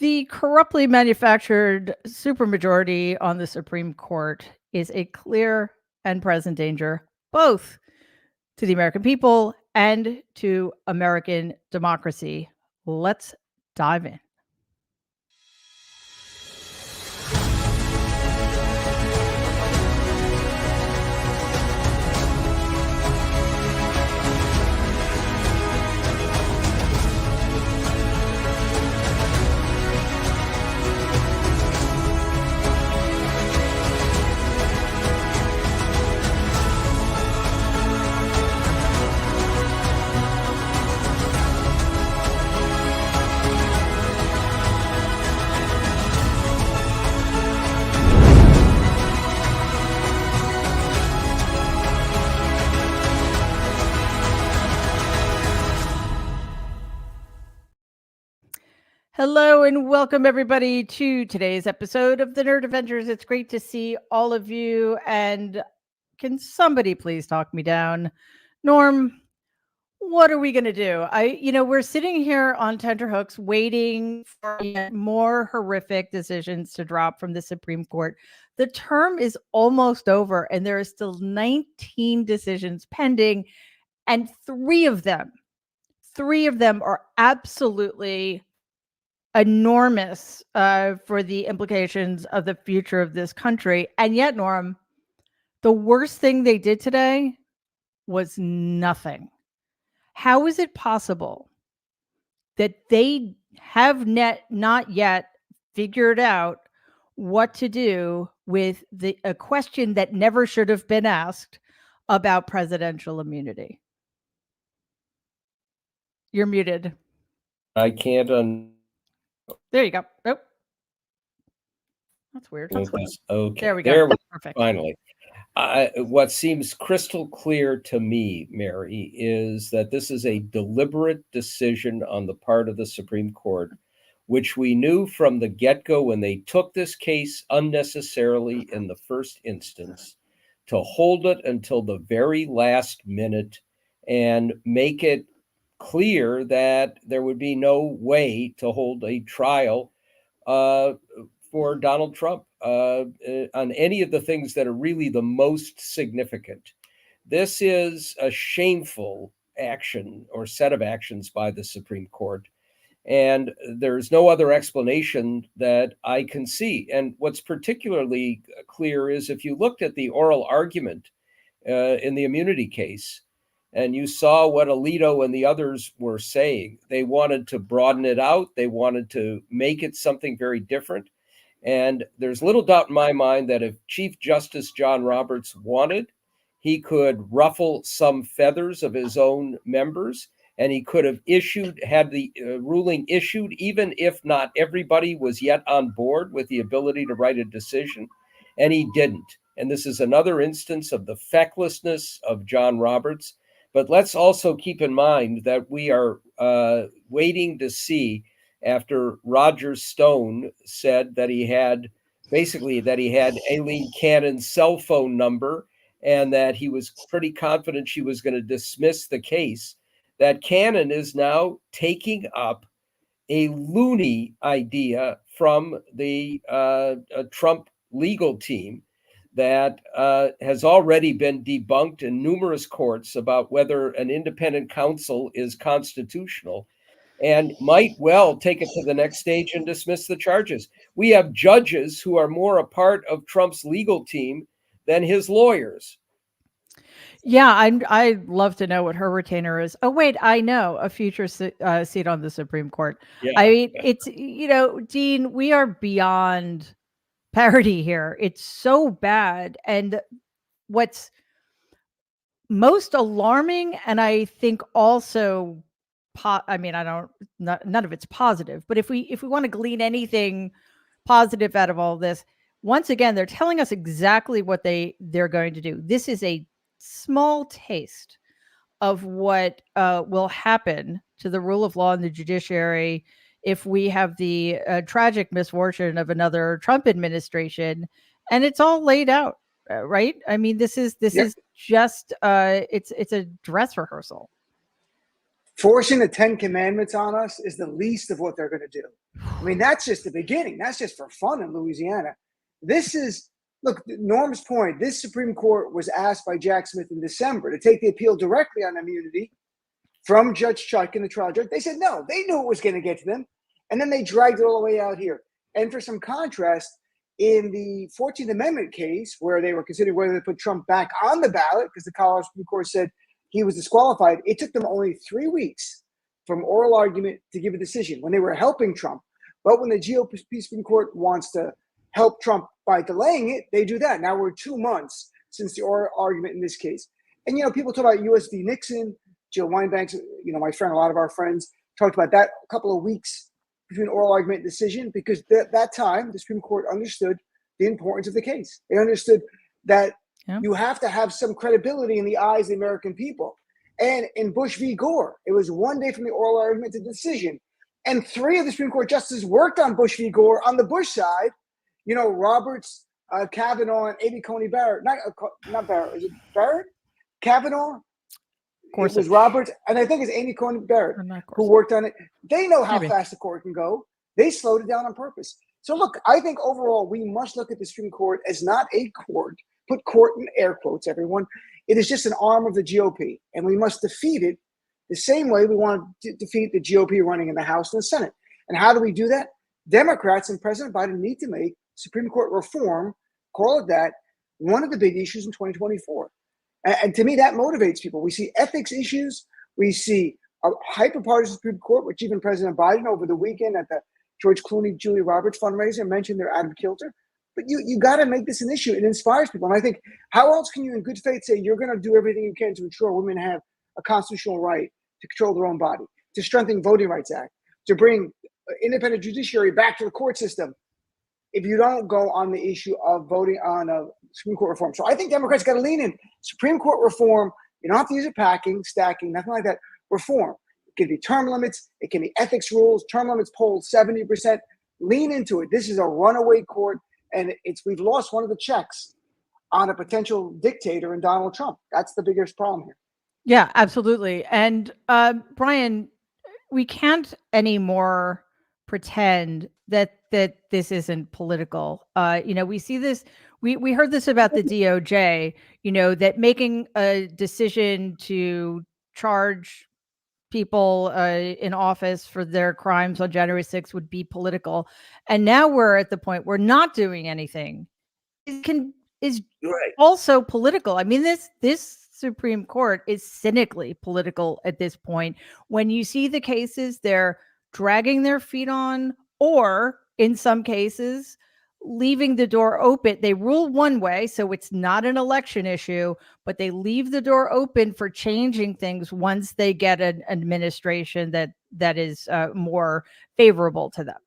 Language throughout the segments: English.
The corruptly manufactured supermajority on the Supreme Court is a clear and present danger, both to the American people and to American democracy. Let's dive in. Hello and welcome everybody to today's episode of the Nerd Avengers. It's great to see all of you. And can somebody please talk me down? Norm, what are we going to do? We're sitting here on tenterhooks waiting for yet more horrific decisions to drop from the Supreme Court. The term is almost over and there are still 19 decisions pending, and three of them are absolutely enormous for the implications of the future of this country. And yet, Norm, the worst thing they did today was nothing. How is it possible that they have not yet figured out what to do with a question that never should have been asked about presidential immunity? You're muted. I can't There you go. Oh, that's weird. Okay. There we go. Perfect. Finally. What seems crystal clear to me, Mary, is that this is a deliberate decision on the part of the Supreme Court, which we knew from the get-go when they took this case unnecessarily in the first instance, to hold it until the very last minute and make it clear that there would be no way to hold a trial for Donald Trump on any of the things that are really the most significant. This is a shameful action or set of actions by the Supreme Court. And there's no other explanation that I can see. And what's particularly clear is if you looked at the oral argument in the immunity case, and you saw what Alito and the others were saying, they wanted to broaden it out. They wanted to make it something very different. And there's little doubt in my mind that if Chief Justice John Roberts wanted, he could ruffle some feathers of his own members, and he could have had the ruling issued, even if not everybody was yet on board with the ability to write a decision. And he didn't. And this is another instance of the fecklessness of John Roberts. But let's also keep in mind that we are waiting to see, after Roger Stone said that he had Aileen Cannon's cell phone number and that he was pretty confident she was going to dismiss the case, that Cannon is now taking up a loony idea from the Trump legal team that has already been debunked in numerous courts about whether an independent counsel is constitutional, and might well take it to the next stage and dismiss the charges. We have judges who are more a part of Trump's legal team than his lawyers. Yeah, I'd love to know what her retainer is. Oh, wait, I know, a future seat on the Supreme Court. Yeah, I mean, it's, Dean, we are beyond parody here. It's so bad. And what's most alarming, and I think also, none of it's positive, but if we want to glean anything positive out of all this, once again, they're telling us exactly what they're going to do. This is a small taste of what will happen to the rule of law in the judiciary if we have the tragic misfortune of another Trump administration, and it's all laid out, right? I mean, this is just it's a dress rehearsal. Forcing the 10 Commandments on us is the least of what they're going to do. I mean, that's just the beginning. That's just for fun in Louisiana. This is, look, Norm's point, this Supreme Court was asked by Jack Smith in December to take the appeal directly on immunity from Judge Chuck and the trial judge. They said no. They knew it was going to get to them. And then they dragged it all the way out here. And for some contrast, in the 14th Amendment case, where they were considering whether to put Trump back on the ballot, because the Colorado Supreme Court said he was disqualified, it took them only 3 weeks from oral argument to give a decision when they were helping Trump. But when the GOP Supreme Court wants to help Trump by delaying it, they do that. Now we're 2 months since the oral argument in this case. And, people talk about U.S. v. Nixon, Jill Wine-Banks, my friend, a lot of our friends talked about that a couple of weeks between oral argument and decision, because that time the Supreme Court understood the importance of the case. They understood that you have to have some credibility in the eyes of the American people. And in Bush v. Gore, it was 1 day from the oral argument to decision. And 3 of the Supreme Court justices worked on Bush v. Gore on the Bush side. Roberts, Kavanaugh, and Amy Coney Barrett. Not Barrett. Is it Barrett? Kavanaugh? It was Roberts, and I think it's Amy Coney Barrett who worked on it. They know how fast the court can go. They slowed it down on purpose. So look, I think overall we must look at the Supreme Court as not a court. Put court in air quotes, everyone. It is just an arm of the GOP, and we must defeat it the same way we want to defeat the GOP running in the House and the Senate. And how do we do that? Democrats and President Biden need to make Supreme Court reform, call it that, one of the big issues in 2024. And to me, that motivates people. We see ethics issues. We see a hyper-partisan Supreme Court, which even President Biden over the weekend at the George Clooney, Julia Roberts fundraiser mentioned they're out of kilter. But you got to make this an issue. It inspires people. And I think, how else can you in good faith say you're going to do everything you can to ensure women have a constitutional right to control their own body, to strengthen Voting Rights Act, to bring independent judiciary back to the court system, if you don't go on the issue of voting on a Supreme Court reform? So I think Democrats got to lean in. Supreme Court reform, you don't have to use it packing, stacking, nothing like that. Reform. It can be term limits. It can be ethics rules. Term limits polled 70%. Lean into it. This is a runaway court, and we've lost one of the checks on a potential dictator in Donald Trump. That's the biggest problem here. Yeah, absolutely. And Brian, we can't anymore pretend that this isn't political. We see this. We heard this about the DOJ. That making a decision to charge people in office for their crimes on January 6th would be political, and now we're at the point where not doing anything is right. Also political. I mean, this Supreme Court is cynically political at this point. When you see the cases they're dragging their feet on, or in some cases leaving the door open. They rule one way, so it's not an election issue, but they leave the door open for changing things once they get an administration that is more favorable to them.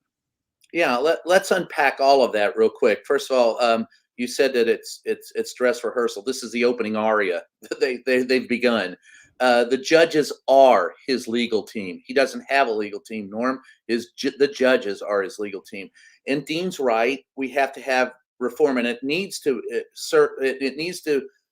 Yeah, let's unpack all of that real quick. First of all, you said that it's dress rehearsal. This is the opening aria that they've begun. The judges are his legal team. He doesn't have a legal team, Norm. The judges are his legal team. And Dean's right. We have to have reform, and it needs to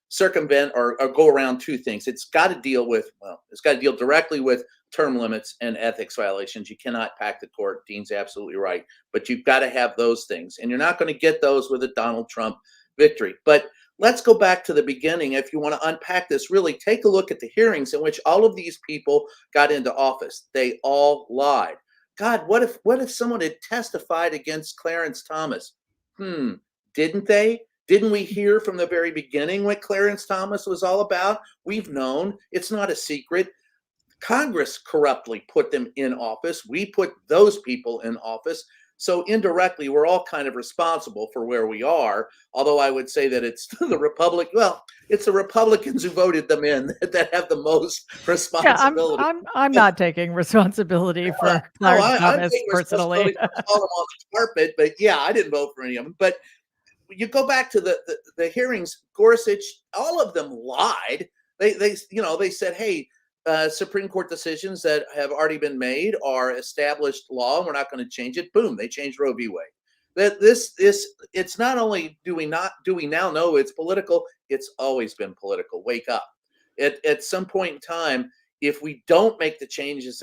circumvent or go around two things. It's got to deal directly with term limits and ethics violations. You cannot pack the court. Dean's absolutely right. But you've got to have those things. And you're not going to get those with a Donald Trump victory. But let's go back to the beginning. If you want to unpack this, really take a look at the hearings in which all of these people got into office. They all lied. God, what if someone had testified against Clarence Thomas? Didn't they? Didn't we hear from the very beginning what Clarence Thomas was all about? We've known. It's not a secret. Congress corruptly put them in office. We put those people in office. So indirectly, we're all kind of responsible for where we are. Although I would say that it's the Republicans who voted them in that have the most responsibility. Yeah, I'm not taking responsibility for Clarence Thomas personally. Call them on the carpet, but yeah, I didn't vote for any of them. But you go back to the hearings, Gorsuch, all of them lied. They said, hey, Supreme Court decisions that have already been made are established law, and we're not going to change it. Boom, they changed Roe v. Wade. That it's not only do we now know it's political, it's always been political. Wake up. At some point in time, if we don't make the changes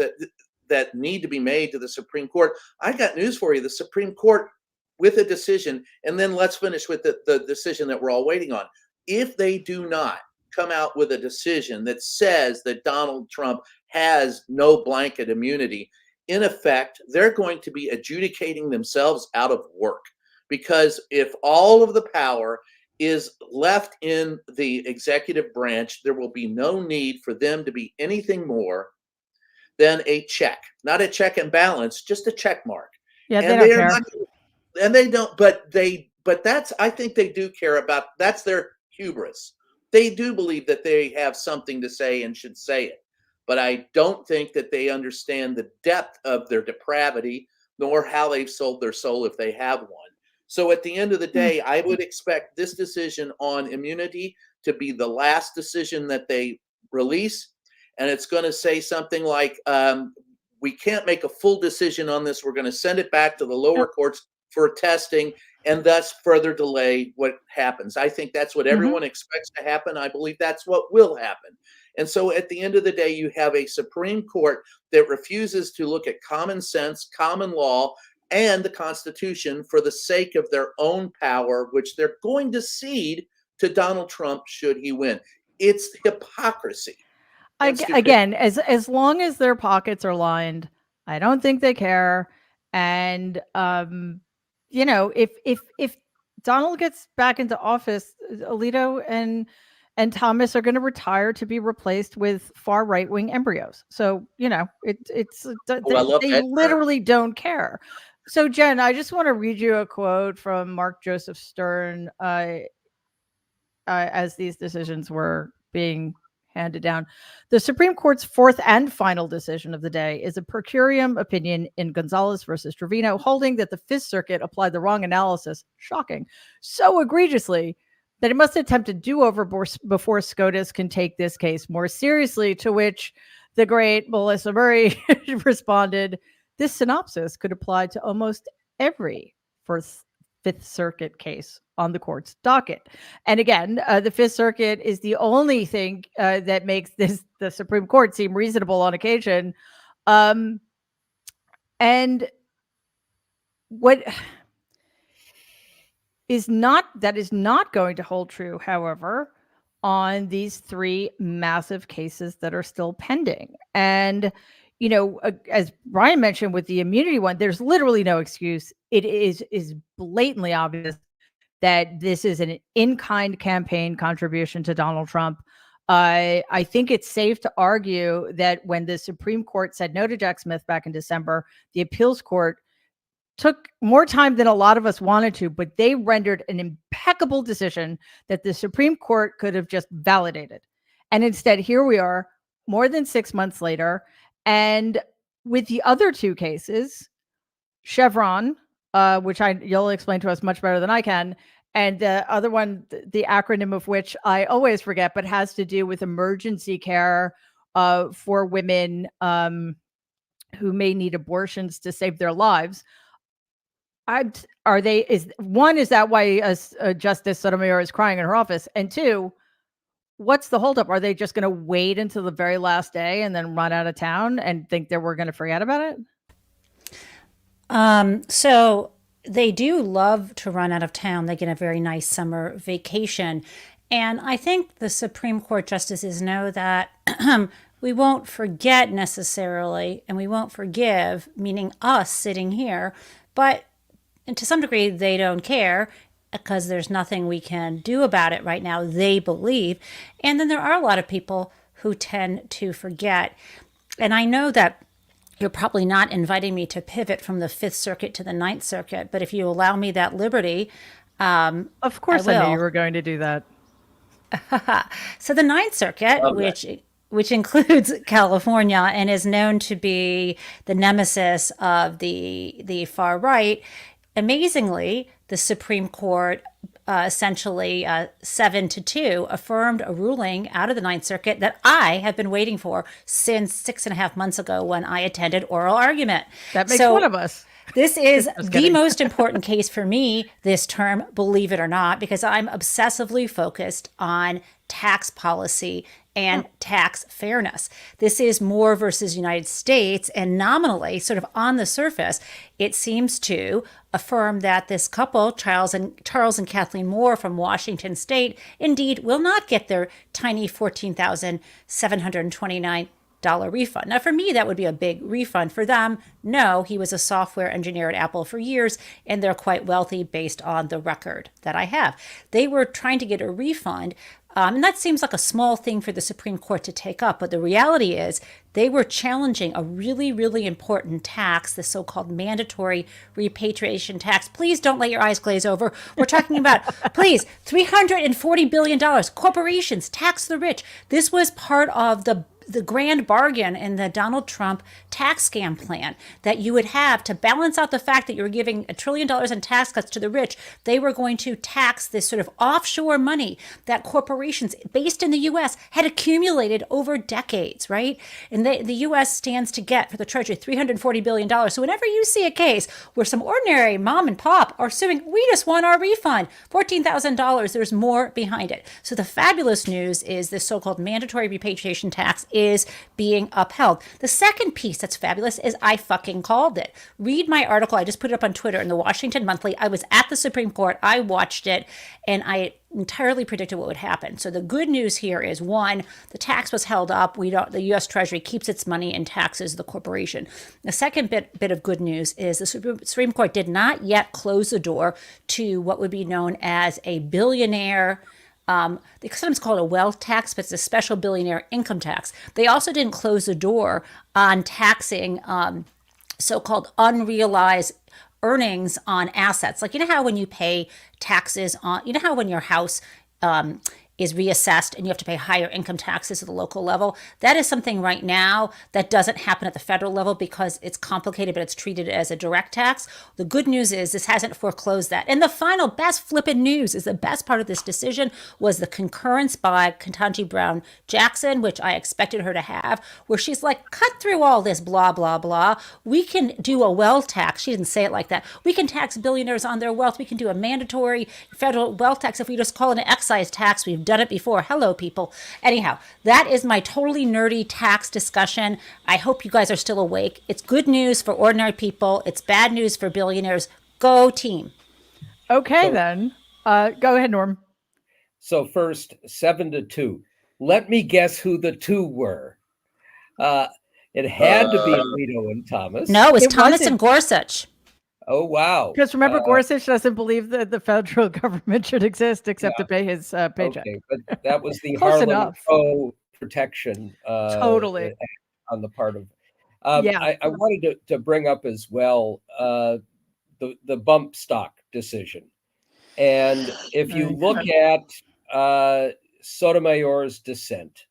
that need to be made to the Supreme Court, I got news for you. The Supreme Court with a decision, and then let's finish with the decision that we're all waiting on. If they do not come out with a decision that says that Donald Trump has no blanket immunity, in effect, they're going to be adjudicating themselves out of work. Because if all of the power is left in the executive branch, there will be no need for them to be anything more than a check, not a check and balance, just a check mark. Yeah, and they don't care. And they don't, but that's, I think they do care about, that's their hubris. They do believe that they have something to say and should say it. But I don't think that they understand the depth of their depravity, nor how they've sold their soul if they have one. So at the end of the day, I would expect this decision on immunity to be the last decision that they release. And it's going to say something like, we can't make a full decision on this. We're going to send it back to the lower courts for testing and thus further delay what happens. I think that's what everyone expects to happen. I believe that's what will happen. And so at the end of the day, you have a Supreme Court that refuses to look at common sense, common law, and the Constitution for the sake of their own power, which they're going to cede to Donald Trump should he win. It's hypocrisy. Again, as long as their pockets are lined, I don't think they care. And you know, if Donald gets back into office, Alito and Thomas are going to retire to be replaced with far right-wing embryos. So, you know, they literally don't care. So, Jen, I just want to read you a quote from Mark Joseph Stern as these decisions were being handed down. The Supreme Court's fourth and final decision of the day is a per curiam opinion in Gonzalez versus Trevino, holding that the Fifth Circuit applied the wrong analysis, shocking, so egregiously that it must attempt a do-over before SCOTUS can take this case more seriously, to which the great Melissa Murray responded, this synopsis could apply to almost every Fifth Circuit case on the court's docket. And again, the Fifth Circuit is the only thing that makes the Supreme Court seem reasonable on occasion. And what is not going to hold true, however, on these three massive cases that are still pending. And, you know, as Brian mentioned with the immunity one, there's literally no excuse. It is blatantly obvious that this is an in-kind campaign contribution to Donald Trump. I think it's safe to argue that when the Supreme Court said no to Jack Smith back in December, the appeals court took more time than a lot of us wanted to, but they rendered an impeccable decision that the Supreme Court could have just validated. And instead, here we are more than 6 months later. And with the other two cases, Chevron, which you'll explain to us much better than I can, and the other one, the acronym of which I always forget, but has to do with emergency care for women who may need abortions to save their lives. Is that why Justice Sotomayor is crying in her office? And two, what's the holdup? Are they just going to wait until the very last day and then run out of town and think that we're going to forget about it? So they do love to run out of town. They get a very nice summer vacation. And I think the Supreme Court justices know that we won't forget necessarily, and we won't forgive, meaning us sitting here, but and to some degree, they don't care because there's nothing we can do about it right now, they believe. And then there are a lot of people who tend to forget. And I know that you're probably not inviting me to pivot from the Fifth Circuit to the Ninth Circuit, but if you allow me that liberty, of course I knew you were going to do that. So the Ninth Circuit, which includes California and is known to be the nemesis of the far right, amazingly, the Supreme Court essentially 7-2 affirmed a ruling out of the Ninth Circuit that I have been waiting for since 6.5 months ago when I attended oral argument. That makes one of us. This is the most important case for me this term, believe it or not, because I'm obsessively focused on tax policy and tax fairness. This is Moore versus United States, and nominally, sort of on the surface, it seems to affirm that this couple, Charles and Kathleen Moore from Washington State, indeed will not get their tiny $14,729 refund. Now, for me, that would be a big refund. For them, no, he was a software engineer at Apple for years, and they're quite wealthy based on the record that I have. They were trying to get a refund. And that seems like a small thing for the Supreme Court to take up. But the reality is they were challenging a really, really important tax, the so-called mandatory repatriation tax. Please don't let your eyes glaze over. We're talking about, please, $340 billion. Corporations, tax the rich. This was part of the grand bargain in the Donald Trump tax scam plan that you would have to balance out the fact that you were giving $1 trillion in tax cuts to the rich. They were going to tax this sort of offshore money that corporations based in the U.S. had accumulated over decades, right? And the U.S. stands to get for the Treasury $340 billion. So whenever you see a case where some ordinary mom and pop are suing, we just want our refund, $14,000, there's more behind it. So the fabulous news is this so-called mandatory repatriation tax is being upheld. The second piece that's fabulous is I fucking called it. Read my article. I just put it up on Twitter in the Washington Monthly. I was at the Supreme Court. I watched it, and I entirely predicted what would happen. So the good news here is, one, the tax was held up. The U.S. Treasury keeps its money and taxes the corporation. The second bit of good news is the Supreme Court did not yet close the door to what would be known as a billionaire. They sometimes call it a wealth tax, but it's a special billionaire income tax. They also didn't close the door on taxing so-called unrealized earnings on assets. Like, you know how when you pay taxes on, you know how when your house is reassessed and you have to pay higher income taxes at the local level? That is something right now that doesn't happen at the federal level because it's complicated, but it's treated as a direct tax. The good news is this hasn't foreclosed that. And the final best flippin' news is the best part of this decision was the concurrence by Ketanji Brown Jackson, which I expected her to have, where she's like, cut through all this blah, blah, blah. We can do a wealth tax. She didn't say it like that. We can tax billionaires on their wealth. We can do a mandatory federal wealth tax if we just call it an excise tax. We've done it before. Hello, people. Anyhow, that is my totally nerdy tax discussion. I hope you guys are still awake. It's good news for ordinary people. It's bad news for billionaires. Go team. Okay, then. Go ahead, Norm. So first, 7-2. Let me guess who the two were. It had to be Alito and Thomas. No, it was Thomas wasn't. and Gorsuch. Oh, wow. Because remember, Gorsuch doesn't believe that the federal government should exist except to pay his paycheck. Okay, but that was the Close Harlem enough. protection Totally. on the part of. Yeah. I wanted to bring up as well the bump stock decision. And if you look at Sotomayor's dissent,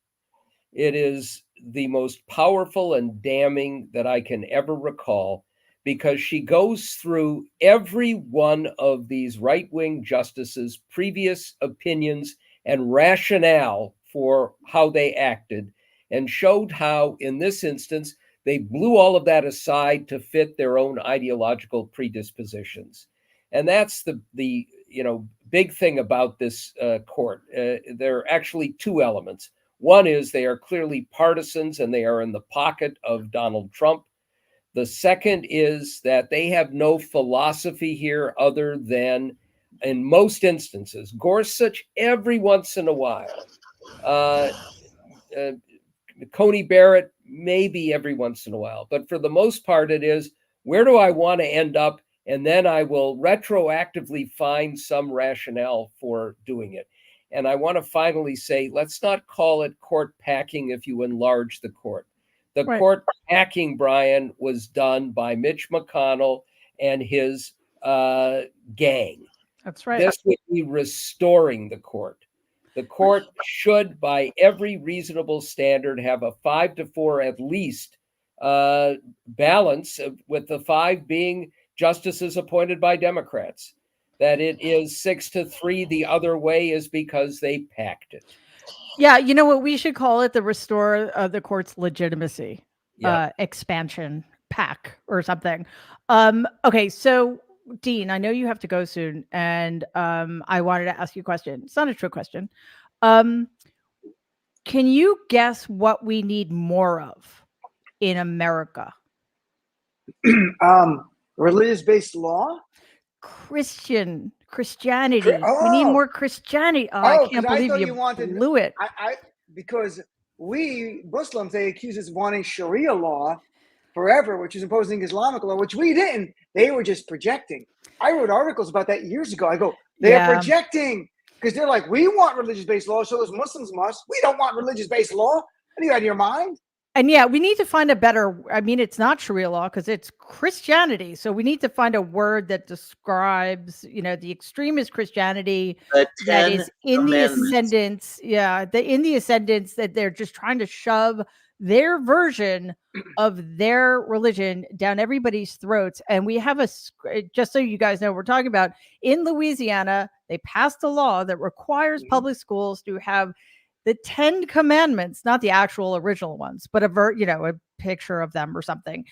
it is the most powerful and damning that I can ever recall, because she goes through every one of these right-wing justices' previous opinions and rationale for how they acted, and showed how, in this instance, they blew all of that aside to fit their own ideological predispositions. And that's the big thing about this court. There are actually two elements. One is they are clearly partisans and they are in the pocket of Donald Trump. The second is that they have no philosophy here other than, in most instances, Gorsuch every once in a while, Coney Barrett maybe every once in a while, but for the most part it is, where do I want to end up? And then I will retroactively find some rationale for doing it. And I want to finally say, let's not call it court packing if you enlarge the court. The court packing, Brian, was done by Mitch McConnell and his gang. That's right. This would be restoring the court. The court should, by every reasonable standard, have a 5-4 at least balance, with the 5 being justices appointed by Democrats. That it is 6-3 the other way is because they packed it. Yeah, you know what we should call it? The restore the court's legitimacy expansion pack or something. Okay, so Dean, I know you have to go soon, and I wanted to ask you a question. It's not a trick question. Can Can you guess what we need more of in America? Religious-based law. Christianity. We need more Christianity. Oh, I can't believe you blew it. Because we Muslims, they accuse us of wanting Sharia law forever, which is imposing Islamic law, which we didn't. They were just projecting. I wrote articles about that years ago. I go, they're projecting, because they're like, we want religious-based law, so those Muslims must. We don't want religious-based law. Are you out of your mind? And yeah, we need to find a better, I mean, it's not Sharia law because it's Christianity. So we need to find a word that describes, the extremist Christianity that is in the ascendance. Yeah, in the ascendance, that they're just trying to shove their version of their religion down everybody's throats. And we have just so you guys know, we're talking about in Louisiana, they passed a law that requires public schools to have the 10 commandments, not the actual original ones, but a picture of them or something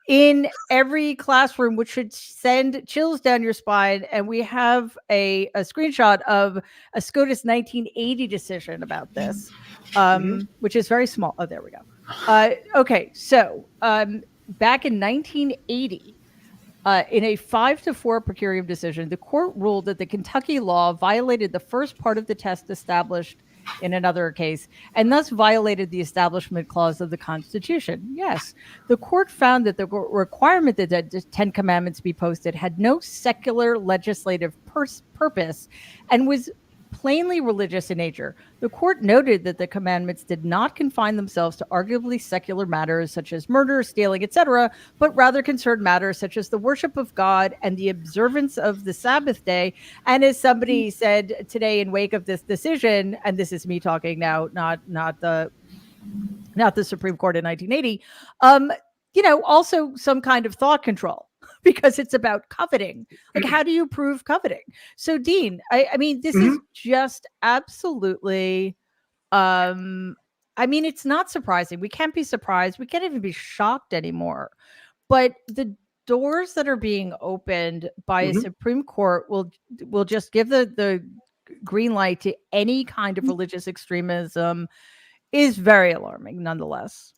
in every classroom, which should send chills down your spine. And we have a screenshot of a SCOTUS 1980 decision about this, which is very small. Oh, there we go. Okay. So back in 1980, in a 5-4 per curiam decision, the court ruled that the Kentucky law violated the first part of the test established in another case, and thus violated the Establishment Clause of the Constitution. Yes, the court found that the requirement that the 10 Commandments be posted had no secular legislative purpose and was plainly religious in nature. The court noted that the commandments did not confine themselves to arguably secular matters such as murder, stealing, etc., but rather concerned matters such as the worship of God and the observance of the Sabbath day. And as somebody said today in wake of this decision, and this is me talking now, not the Supreme Court in 1980, also some kind of thought control. Because it's about coveting. Like, how do you prove coveting? So, Dean, I mean, this is just absolutely, it's not surprising. We can't be surprised. We can't even be shocked anymore. But the doors that are being opened by a Supreme Court will just give the green light to any kind of religious extremism is very alarming, nonetheless.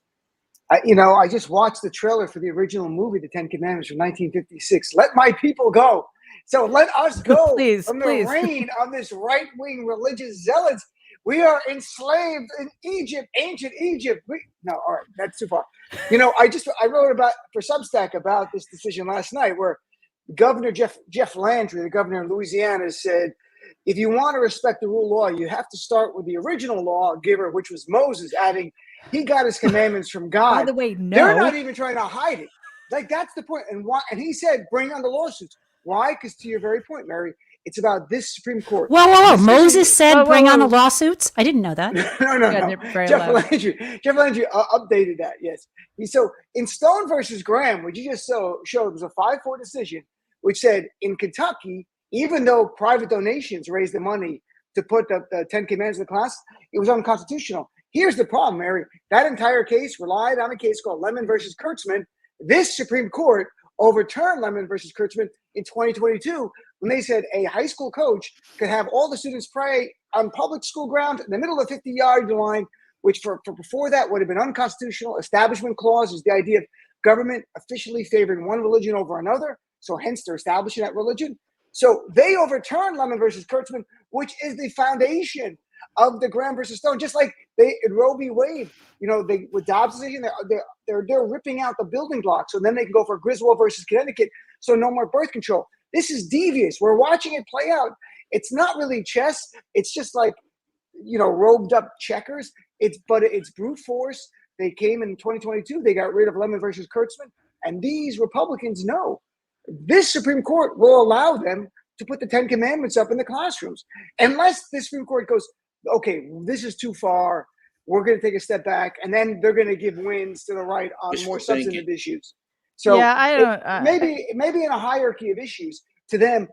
I just watched the trailer for the original movie, The 10 Commandments from 1956. Let my people go. So let us go from the reign of this right-wing religious zealots. We are enslaved in Egypt, ancient Egypt. All right, that's too far. I wrote for Substack about this decision last night, where Governor Jeff Landry, the governor of Louisiana, said, if you want to respect the rule of law, you have to start with the original lawgiver, which was Moses, adding, he got his commandments from God. By the way, no. They're not even trying to hide it. Like, that's the point. And why? And he said, bring on the lawsuits. Why? Because to your very point, Mary, it's about this Supreme Court. Whoa. Moses said, bring on the lawsuits? I didn't know that. No. Jeff Landry updated that, yes. So in Stone versus Graham, which you just showed, was a 5-4 decision, which said in Kentucky, even though private donations raised the money to put the 10 Commandments in the class, it was unconstitutional. Here's the problem, Mary. That entire case relied on a case called Lemon versus Kurtzman. This Supreme Court overturned Lemon versus Kurtzman in 2022 when they said a high school coach could have all the students pray on public school ground in the middle of the 50-yard line, which for before that would have been unconstitutional. Establishment Clause is the idea of government officially favoring one religion over another. So hence they're establishing that religion. So they overturned Lemon versus Kurtzman, which is the foundation of the Graham versus Stone. Just like they in Roe v. Wade, with Dobbs' decision, they're ripping out the building blocks, so then they can go for Griswold versus Connecticut. So no more birth control. This is devious. We're watching it play out. It's not really chess. It's just like robed up checkers. It's brute force. They came in 2022. They got rid of Lemon versus Kurtzman, and these Republicans know this Supreme Court will allow them to put the 10 Commandments up in the classrooms, unless the Supreme Court goes, okay, this is too far. We're going to take a step back, and then they're going to give wins to the right on more substantive issues. So maybe in a hierarchy of issues, to them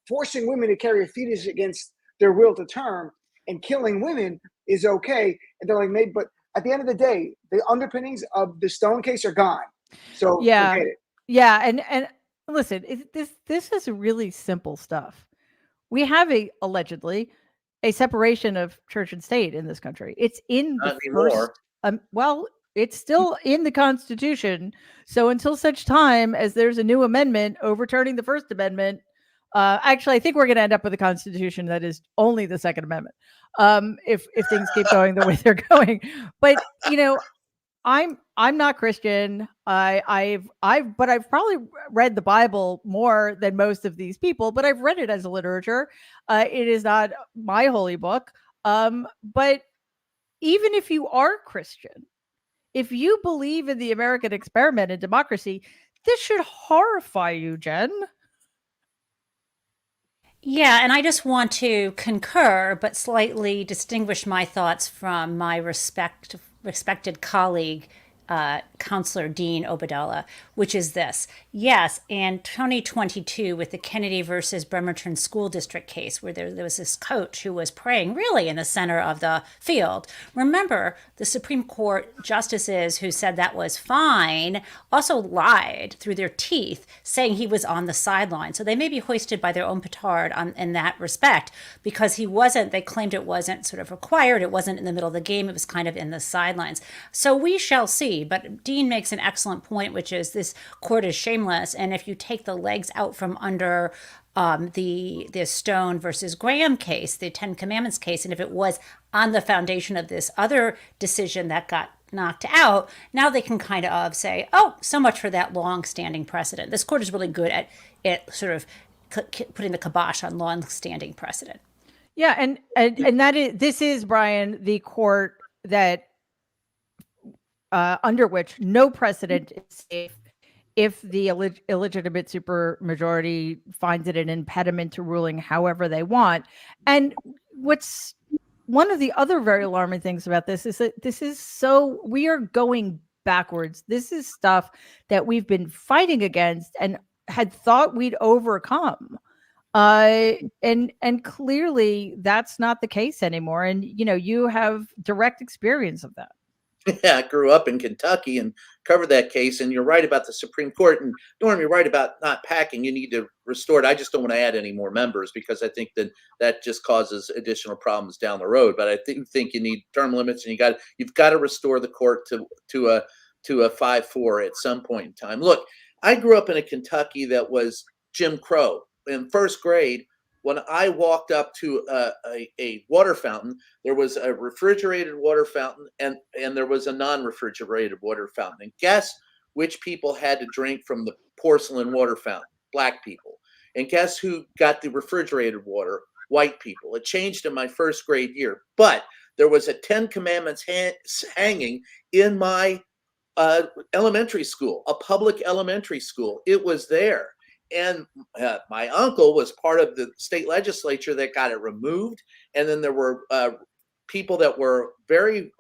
forcing women to carry a fetus against their will to term and killing women is okay. And they're like, but at the end of the day, the underpinnings of the Stone case are gone. So forget it. Yeah, and listen, this is really simple stuff. We have allegedly a separation of church and state in this country. It's in the Not anymore. first, well, it's still in the Constitution. So until such time as there's a new amendment overturning the First Amendment, actually, I think we're going to end up with a Constitution that is only the Second Amendment, if things keep going the way they're going. But I'm not Christian. But I've probably read the Bible more than most of these people. But I've read it as a literature. It is not my holy book. But even if you are Christian, if you believe in the American experiment and democracy, this should horrify you, Jen. Yeah, and I just want to concur, but slightly distinguish my thoughts from my respected colleague, Counselor Dean Obadala, which is this. Yes, in 2022, with the Kennedy versus Bremerton School District case, where there was this coach who was praying really in the center of the field. Remember, the Supreme Court justices who said that was fine also lied through their teeth, saying he was on the sideline. So they may be hoisted by their own petard in that respect, because he wasn't, they claimed it wasn't sort of required. It wasn't in the middle of the game. It was kind of in the sidelines. So we shall see. But Dean makes an excellent point, which is this court is shameless. And if you take the legs out from under the Stone versus Graham case, the Ten Commandments case, and if it was on the foundation of this other decision that got knocked out, now they can kind of say, oh, so much for that long-standing precedent. This court is really good at sort of putting the kibosh on long-standing precedent. Yeah, and this is, Brian, the court that under which no precedent is safe if the illegitimate supermajority finds it an impediment to ruling however they want. And what's one of the other very alarming things about this is that we are going backwards. This is stuff that we've been fighting against and had thought we'd overcome. And clearly that's not the case anymore. And, you have direct experience of that. Yeah, I grew up in Kentucky and covered that case. And you're right about the Supreme Court. And Norm, you're right about not packing. You need to restore it. I just don't want to add any more members, because I think that just causes additional problems down the road. But I think you need term limits, and you've got to restore the court to a 5-4 at some point in time. Look, I grew up in a Kentucky that was Jim Crow. In first grade, when I walked up to a water fountain, there was a refrigerated water fountain and there was a non-refrigerated water fountain. And guess which people had to drink from the porcelain water fountain? Black people. And guess who got the refrigerated water? White people. It changed in my first grade year. But there was a 10 Commandments hanging in my elementary school, a public elementary school. It was there. And my uncle was part of the state legislature that got it removed. And then there were people that were very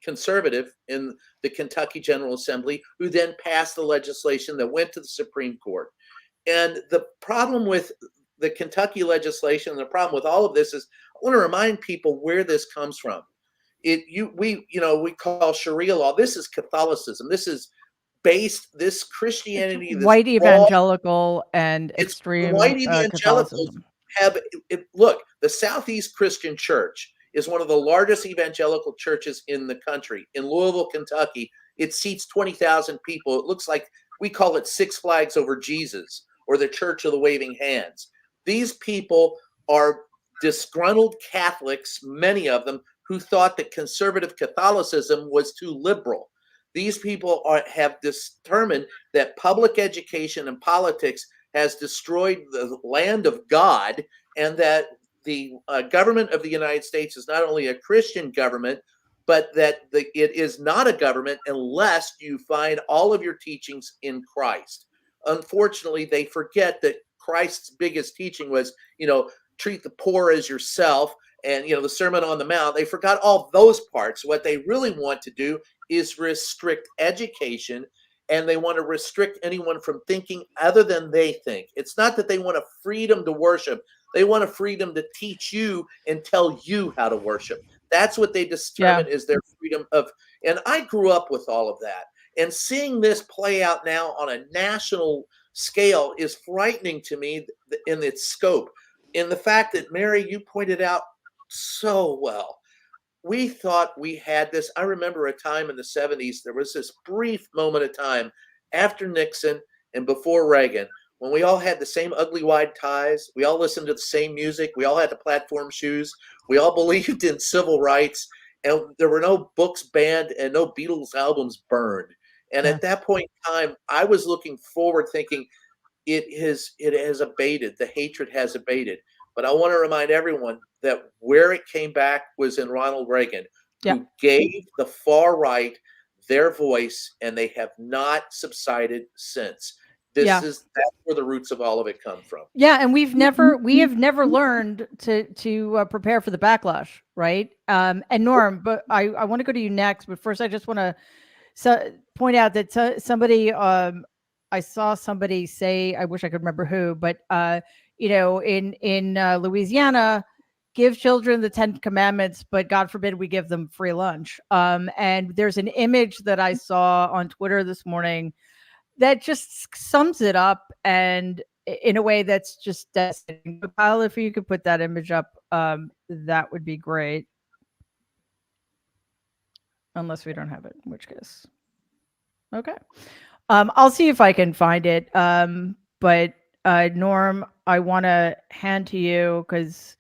conservative in the Kentucky General Assembly who then passed the legislation that went to the Supreme Court. And the problem with the Kentucky legislation, the problem with all of this is, I want to remind people where this comes from. We call Sharia law. This is Catholicism. This is this Christianity, this white evangelical and extreme white evangelicals look, the Southeast Christian Church is one of the largest evangelical churches in the country. In Louisville, Kentucky, it seats 20,000 people. It looks like, we call it Six Flags Over Jesus, or the Church of the Waving Hands. These people are disgruntled Catholics, many of them, who thought that conservative Catholicism was too liberal. These people have determined that public education and politics has destroyed the land of God, and that the government of the United States is not only a Christian government, but that it is not a government unless you find all of your teachings in Christ. Unfortunately, they forget that Christ's biggest teaching was, treat the poor as yourself, and the Sermon on the Mount. They forgot all those parts. What they really want to do is restrict education, and they want to restrict anyone from thinking other than they think. It's not that they want a freedom to worship. They want a freedom to teach you and tell you how to worship. That's what they determine is their freedom of. And I grew up with all of that. And seeing this play out now on a national scale is frightening to me in its scope. In the fact that, Mary, you pointed out so well. We thought we had this. I remember a time in the 70s, there was this brief moment of time after Nixon and before Reagan when we all had the same ugly wide ties. We all listened to the same music. We all had the platform shoes. We all believed in civil rights. And there were no books banned and no Beatles albums burned. And Yeah. at that point in time, I was looking forward thinking, it has abated. The hatred has abated. But I want to remind everyone that where it came back was in Ronald Reagan, Yeah. who gave the far right their voice, and they have not subsided since. Yeah. That's where the roots of all of it come from. Yeah, and we have never learned to prepare for the backlash, right? And Norm, but I want to go to you next. But first, I just want to point out that somebody I saw somebody say, I wish I could remember who, but in Louisiana, give children the 10 commandments, but God forbid we give them free lunch. And there's an image that I saw on Twitter this morning that just sums it up, and in a way that's just devastating. But Kyle, if you could put that image up, that would be great. Unless we don't have it, in which case, okay. I'll see if I can find it. But Norm, I want to hand to you because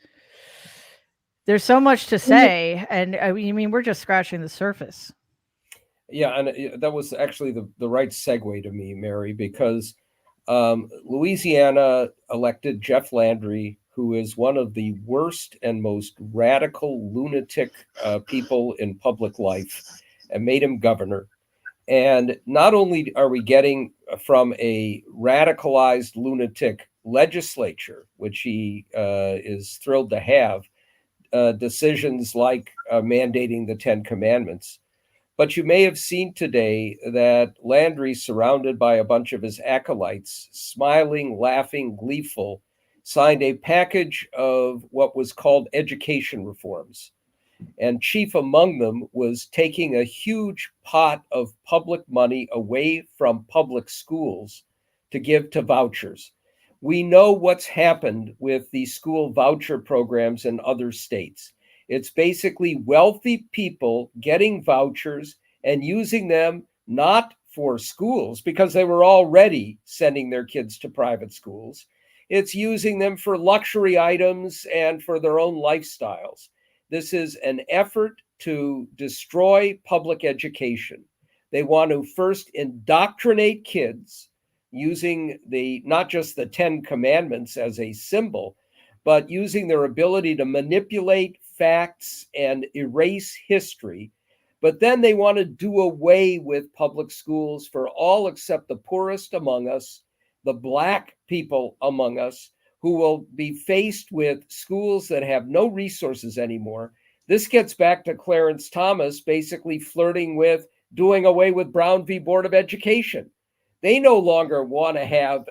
there's so much to say, and I mean we're just scratching the surface. Yeah, and that was actually the right segue to me, Mary, because Louisiana elected Jeff Landry, who is one of the worst and most radical lunatic people in public life, and made him governor. And not only are we getting from a radicalized lunatic legislature, which he is thrilled to have, decisions like mandating the 10 Commandments, but you may have seen today that Landry, surrounded by a bunch of his acolytes, smiling, laughing, gleeful, signed a package of what was called education reforms. And chief among them was taking a huge pot of public money away from public schools to give to vouchers. We know what's happened with the school voucher programs in other states. It's basically wealthy people getting vouchers and using them not for schools because they were already sending their kids to private schools. It's using them for luxury items and for their own lifestyles. This is an effort to destroy public education. They want to first indoctrinate kids using not just the 10 Commandments as a symbol, but using their ability to manipulate facts and erase history. But then they want to do away with public schools for all except the poorest among us, the Black people among us, who will be faced with schools that have no resources anymore. This gets back to Clarence Thomas basically flirting with doing away with Brown v. Board of Education. They no longer want to have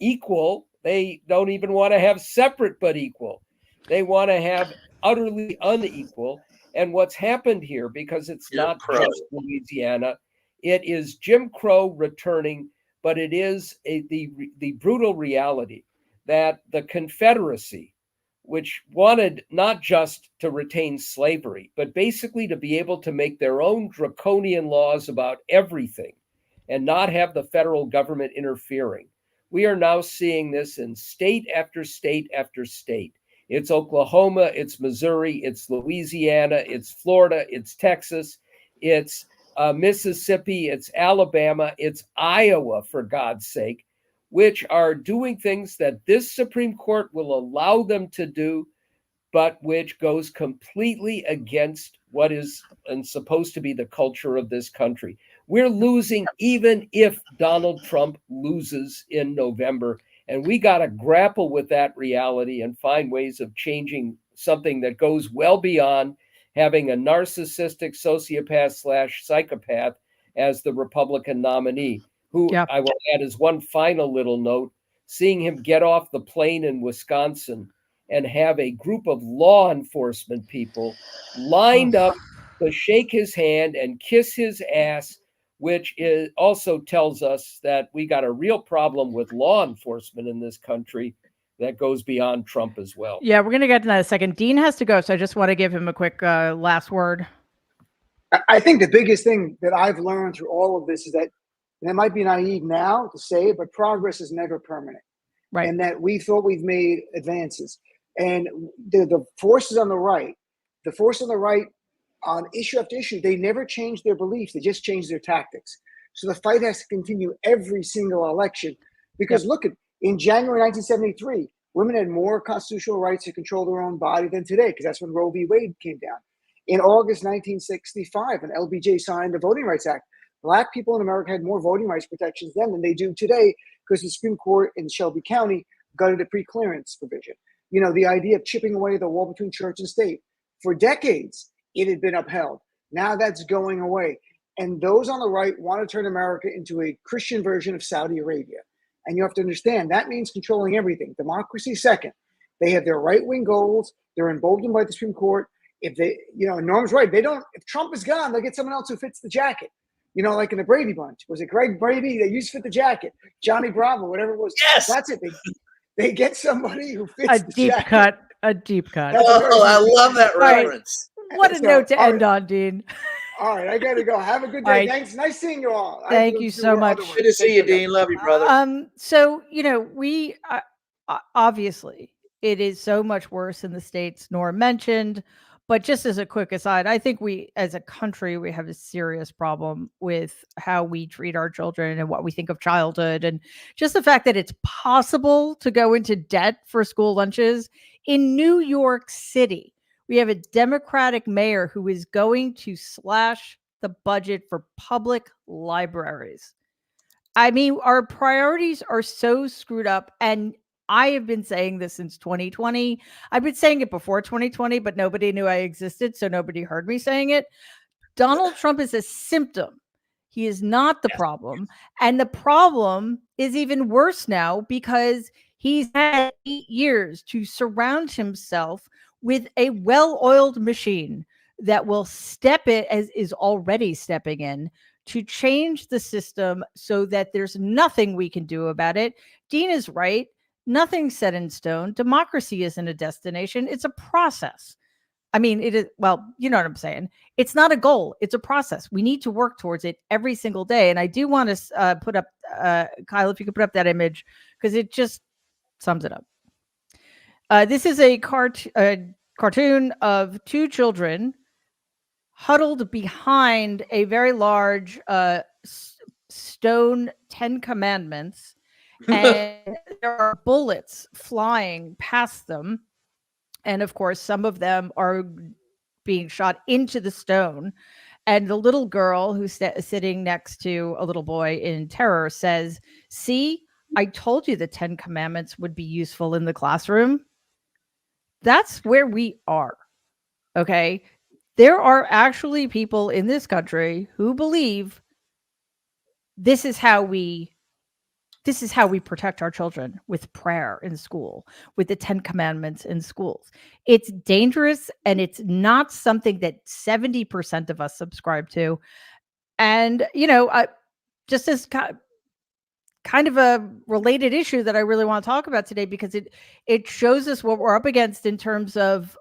equal. They don't even want to have separate but equal. They want to have utterly unequal. And what's happened here, because it's not just Louisiana, it is Jim Crow returning, but it is the brutal reality that the Confederacy, which wanted not just to retain slavery, but basically to be able to make their own draconian laws about everything and not have the federal government interfering. We are now seeing this in state after state after state. It's Oklahoma, it's Missouri, it's Louisiana, it's Florida, it's Texas, it's Mississippi, it's Alabama, it's Iowa, for God's sake, which are doing things that this Supreme Court will allow them to do, but which goes completely against what is and supposed to be the culture of this country. We're losing even if Donald Trump loses in November. And we got to grapple with that reality and find ways of changing something that goes well beyond having a narcissistic sociopath/psychopath as the Republican nominee, who I will add as one final little note, seeing him get off the plane in Wisconsin and have a group of law enforcement people lined up to shake his hand and kiss his ass, which also tells us that we got a real problem with law enforcement in this country. that goes beyond Trump as well. Yeah, we're going to get to that in a second. Dean has to go, so I just want to give him a quick last word. I think the biggest thing that I've learned through all of this is that, and it might be naive now to say it, but progress is never permanent. Right. And that we thought we've made advances. And the forces on the right, on issue after issue, they never changed their beliefs. They just changed their tactics. So the fight has to continue every single election. Because look, in January 1973, women had more constitutional rights to control their own body than today, because that's when Roe v. Wade came down. In August 1965, when LBJ signed the Voting Rights Act, Black people in America had more voting rights protections then than they do today, because the Supreme Court in Shelby County gutted the pre-clearance provision. You know, the idea of chipping away the wall between church and state. For decades, it had been upheld. Now that's going away. And those on the right want to turn America into a Christian version of Saudi Arabia. And you have to understand, that means controlling everything. Democracy second. They have their right-wing goals. They're emboldened by the Supreme Court. If they, you know, Norm's right. If Trump is gone, they'll get someone else who fits the jacket. You know, like in the Brady Bunch. Was it Greg Brady that used to fit the jacket? Johnny Bravo, whatever it was. Yes. That's it. They get somebody who fits A the deep jacket. cut. A deep cut. That's a very Oh, I deep love that All right. reference. What a So, note to all end on, Dean. All right, I got to go. Have a good day. All right. Thanks. Nice seeing you all. I Thank have to you do so other much. work. Good to see you, Take care. Dean. Love you, brother. So, you know, we obviously it is so much worse in the States, Norm mentioned. But just as a quick aside, I think we as a country, we have a serious problem with how we treat our children and what we think of childhood. And just the fact that it's possible to go into debt for school lunches in New York City. We have a Democratic mayor who is going to slash the budget for public libraries. I mean, our priorities are so screwed up. And I have been saying this since 2020. I've been saying it before 2020, but nobody knew I existed. So nobody heard me saying it. Donald Trump is a symptom. He is not the problem. And the problem is even worse now because he's had 8 years to surround himself with a well-oiled machine that will step in, as is already stepping in, to change the system so that there's nothing we can do about it. Dean is right. Nothing's set in stone. Democracy isn't a destination. It's a process. I mean, it is, well, you know what I'm saying. It's not a goal. It's a process. We need to work towards it every single day. And I do want to put up, Kyle, if you could put up that image, because it just sums it up. This is a cartoon of two children huddled behind a very large stone 10 Commandments, and there are bullets flying past them. And of course, some of them are being shot into the stone. And the little girl who's sitting next to a little boy in terror says, "See, I told you the 10 Commandments would be useful in the classroom." That's where we are. Okay. There are actually people in this country who believe this is how we protect our children, with prayer in school, with the 10 Commandments in schools. It's dangerous, and it's not something that 70% of us subscribe to. And, you know, just as kind of a related issue that I really want to talk about today, because it shows us what we're up against in terms of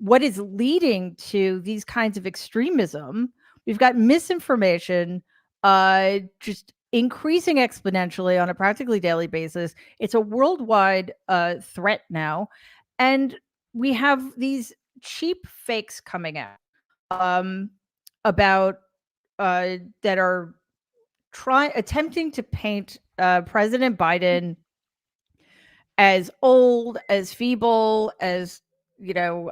what is leading to these kinds of extremism. We've got misinformation just increasing exponentially on a practically daily basis. It's a worldwide threat now. And we have these cheap fakes coming out about that are attempting to paint President Biden as old, as feeble, as, you know,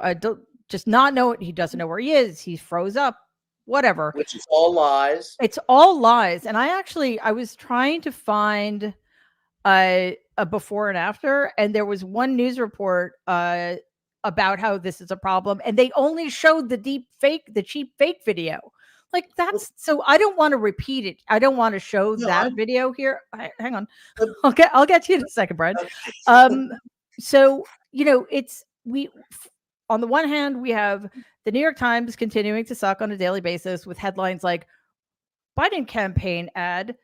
just not know it. He doesn't know where he is. He froze up, whatever. Which is all lies. It's all lies. And I was trying to find a before and after, and there was one news report about how this is a problem, and they only showed the cheap fake video. Like, that's, so I don't want to repeat it. I don't want to show video here. Hang on. I'll get to you in a second, Brad. So, you know, on the one hand, we have the New York Times continuing to suck on a daily basis with headlines like Biden campaign ad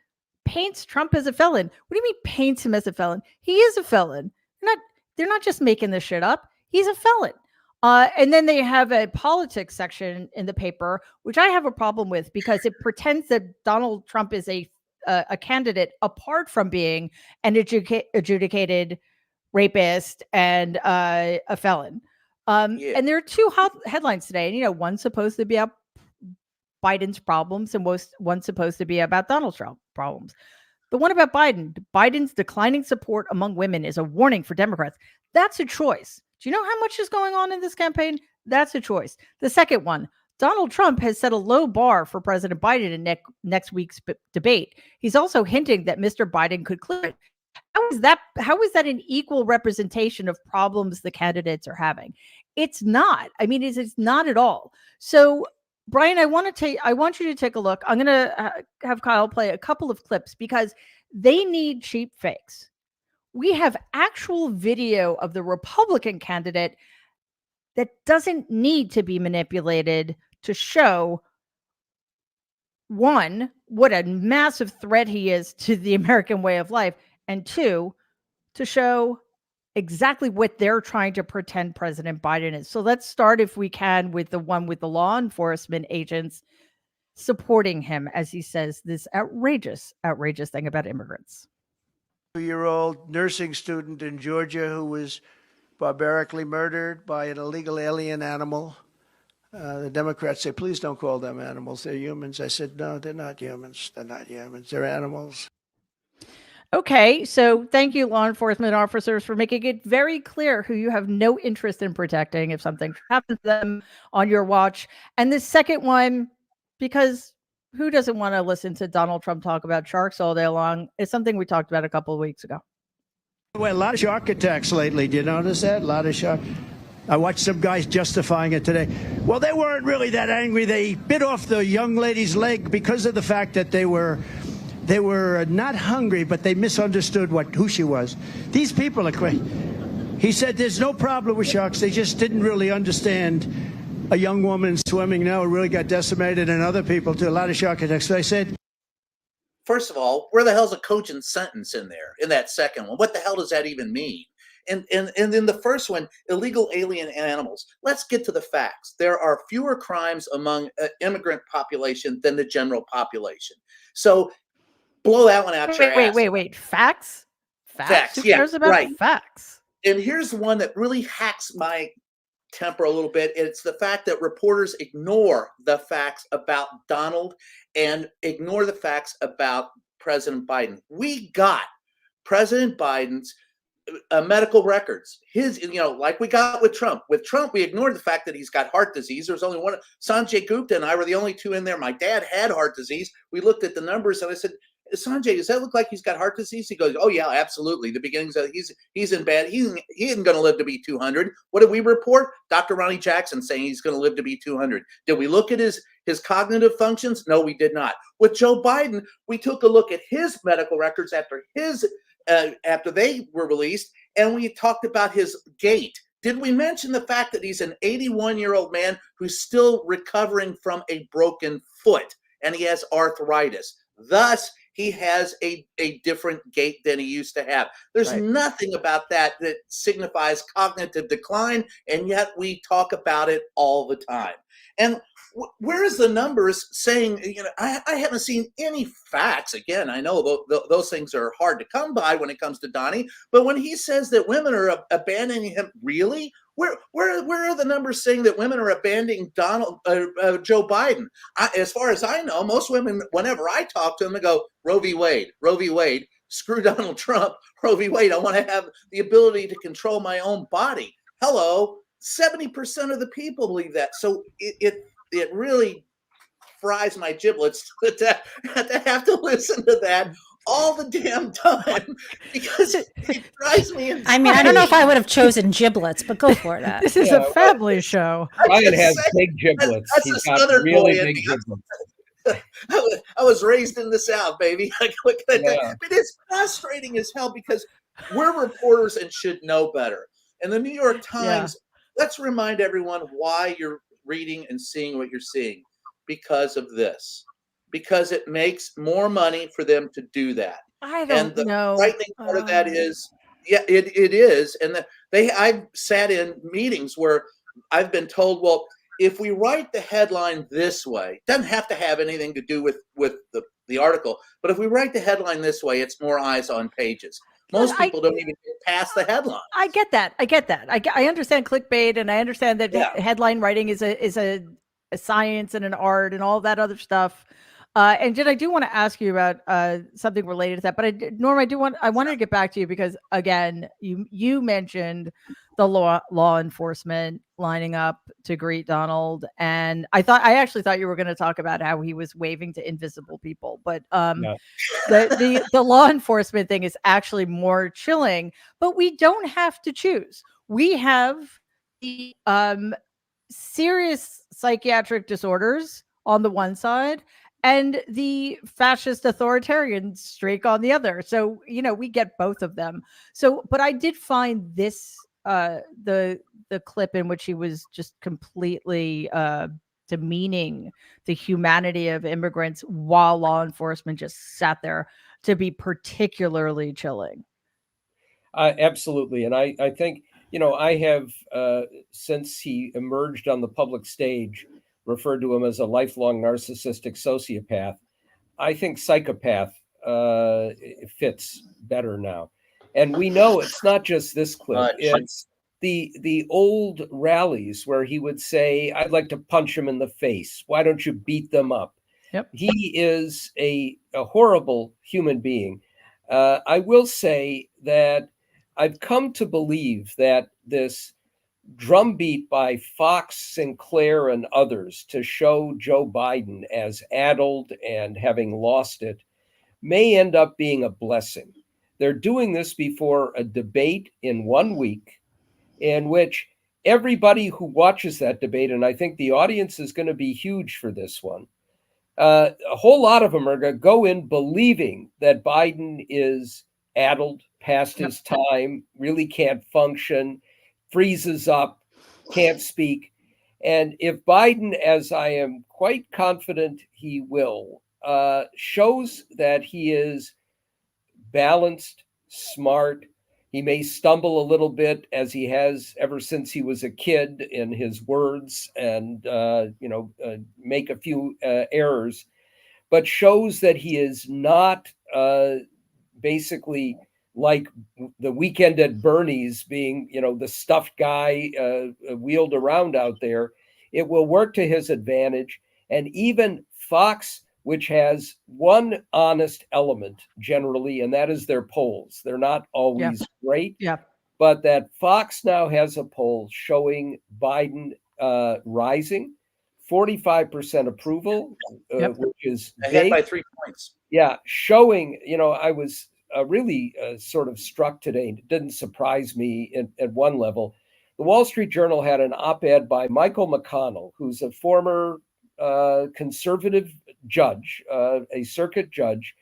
paints Trump as a felon. What do you mean paints him as a felon? He is a felon. They're not just making this shit up. He's a felon. And then they have a politics section in the paper, which I have a problem with because it pretends that Donald Trump is a candidate apart from being an adjudicated rapist and a felon. And there are two hot headlines today. And, one's supposed to be about Biden's problems and one's supposed to be about Donald Trump problems. The one about Biden's declining support among women is a warning for Democrats. That's a choice. Do you know how much is going on in this campaign? That's a choice. The second one, Donald Trump has set a low bar for President Biden in next week's debate. He's also hinting that Mr. Biden could clear it. How is that an equal representation of problems the candidates are having? It's not. I mean, it's not at all. So, Brian, I want you to take a look. I'm going to have Kyle play a couple of clips because they need cheap fakes. We have actual video of the Republican candidate that doesn't need to be manipulated to show, one, what a massive threat he is to the American way of life, and two, to show exactly what they're trying to pretend President Biden is. So let's start, if we can, with the one with the law enforcement agents supporting him as he says this outrageous thing about immigrants. 2-year-old nursing student in Georgia who was barbarically murdered by an illegal alien animal. The Democrats say, please don't call them animals. They're humans. I said, no, they're not humans. They're not humans. They're animals. Okay, so thank you, law enforcement officers, for making it very clear who you have no interest in protecting if something happens to them on your watch. And the second one, because who doesn't want to listen to Donald Trump talk about sharks all day long? It's something we talked about a couple of weeks ago. Well, a lot of shark attacks lately. Do you notice that? A lot of shark. I watched some guys justifying it today. Well, they weren't really that angry. They bit off the young lady's leg because of the fact that they were not hungry, but they misunderstood who she was. These people are crazy. He said there's no problem with sharks. They just didn't really understand a young woman swimming now really got decimated, and other people too. A lot of shark attacks. So I said, first of all, where the hell's a cogent sentence in there in that second one? What the hell does that even mean? And in the first one, illegal alien animals. Let's get to the facts. There are fewer crimes among immigrant population than the general population. So blow that one out your ass. Wait. Facts? Facts. Who cares about facts? And here's one that really hacks my temper a little bit. It's the fact that reporters ignore the facts about Donald and ignore the facts about President Biden. We got President Biden's medical records. His, like we got with Trump. With Trump, we ignored the fact that he's got heart disease. There was only one. Sanjay Gupta and I were the only two in there. My dad had heart disease. We looked at the numbers and I said, Sanjay, does that look like he's got heart disease? He goes, oh yeah, absolutely. The beginnings of he's in bad. He isn't going to live to be 200. What did we report? Dr. Ronnie Jackson saying he's going to live to be 200. Did we look at his cognitive functions? No, we did not. With Joe Biden, we took a look at his medical records after they were released, and we talked about his gait. Did we mention the fact that he's an 81-year-old man who's still recovering from a broken foot, and he has arthritis? Thus, he has a different gait than he used to have. There's nothing about that signifies cognitive decline, and yet we talk about it all the time. And where is the numbers saying, I haven't seen any facts. Again, I know those things are hard to come by when it comes to Donnie, but when he says that women are abandoning him, really? Where are the numbers saying that women are abandoning Joe Biden? As far as I know, most women, whenever I talk to them, they go, Roe v. Wade, screw Donald Trump, Roe v. Wade. I want to have the ability to control my own body. Hello, 70% of the people believe that. So it really fries my giblets to have to listen to that all the damn time because it drives me insane. I mean, I don't know if I would have chosen giblets, but go for it. This is a family show. Ryan has big giblets. He's got really big giblets. I was raised in the South, baby. But it's frustrating as hell because we're reporters and should know better. And the New York Times, let's remind everyone why you're reading and seeing what you're seeing. Because of this. because it makes more money for them to do that. I And don't the know. frightening part of that is, yeah, it is. And I've sat in meetings where I've been told, well, if we write the headline this way, it doesn't have to have anything to do with the article, but if we write the headline this way, it's more eyes on pages. Most people don't even get past the headline. I get that. I understand clickbait, and I understand that Yeah. headline writing is a science and an art and all that other stuff. And Jen, I do want to ask you about something related to that, but Norm, I wanted to get back to you because again, you mentioned the law enforcement lining up to greet Donald, and I actually thought you were going to talk about how he was waving to invisible people, but No. the law enforcement thing is actually more chilling. But we don't have to choose. We have the serious psychiatric disorders on the one side and the fascist authoritarian streak on the other. So, we get both of them. So, but I did find this the clip in which he was just completely demeaning the humanity of immigrants while law enforcement just sat there to be particularly chilling. Absolutely. And I think, I have, since he emerged on the public stage, referred to him as a lifelong narcissistic sociopath. I think psychopath fits better now. And we know it's not just this clip. It's the old rallies where he would say, I'd like to punch him in the face. Why don't you beat them up? Yep. He is a horrible human being. I will say that I've come to believe that this drumbeat by Fox, Sinclair, and others to show Joe Biden as addled and having lost it may end up being a blessing. They're doing this before a debate in 1 week in which everybody who watches that debate, and I think the audience is going to be huge for this one, a whole lot of them are going to go in believing that Biden is addled, past his time, really can't function, freezes up, can't speak. And if Biden, as I am quite confident he will, shows that he is balanced, smart, he may stumble a little bit as he has ever since he was a kid in his words and, make a few errors, but shows that he is not basically like the Weekend at Bernie's being, the stuffed guy wheeled around out there. It will work to his advantage. And even Fox, which has one honest element generally, and that is their polls. They're not always great, but that Fox now has a poll showing Biden rising, 45% approval, which is ahead by 3 points. Yeah, showing, I was really sort of struck today. It didn't surprise me at one level. The Wall Street Journal had an op-ed by Michael McConnell, who's a former conservative judge, a circuit judge,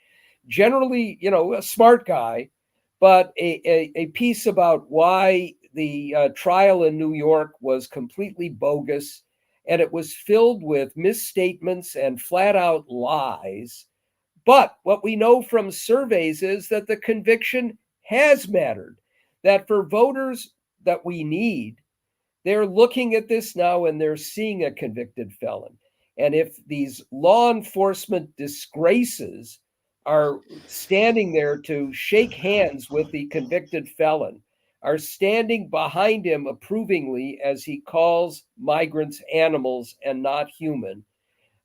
generally, a smart guy, but a piece about why the trial in New York was completely bogus, and it was filled with misstatements and flat out lies. But what we know from surveys is that the conviction has mattered, that for voters that we need, they're looking at this now and they're seeing a convicted felon. And if these law enforcement disgraces are standing there to shake hands with the convicted felon, are standing behind him approvingly as he calls migrants animals and not human,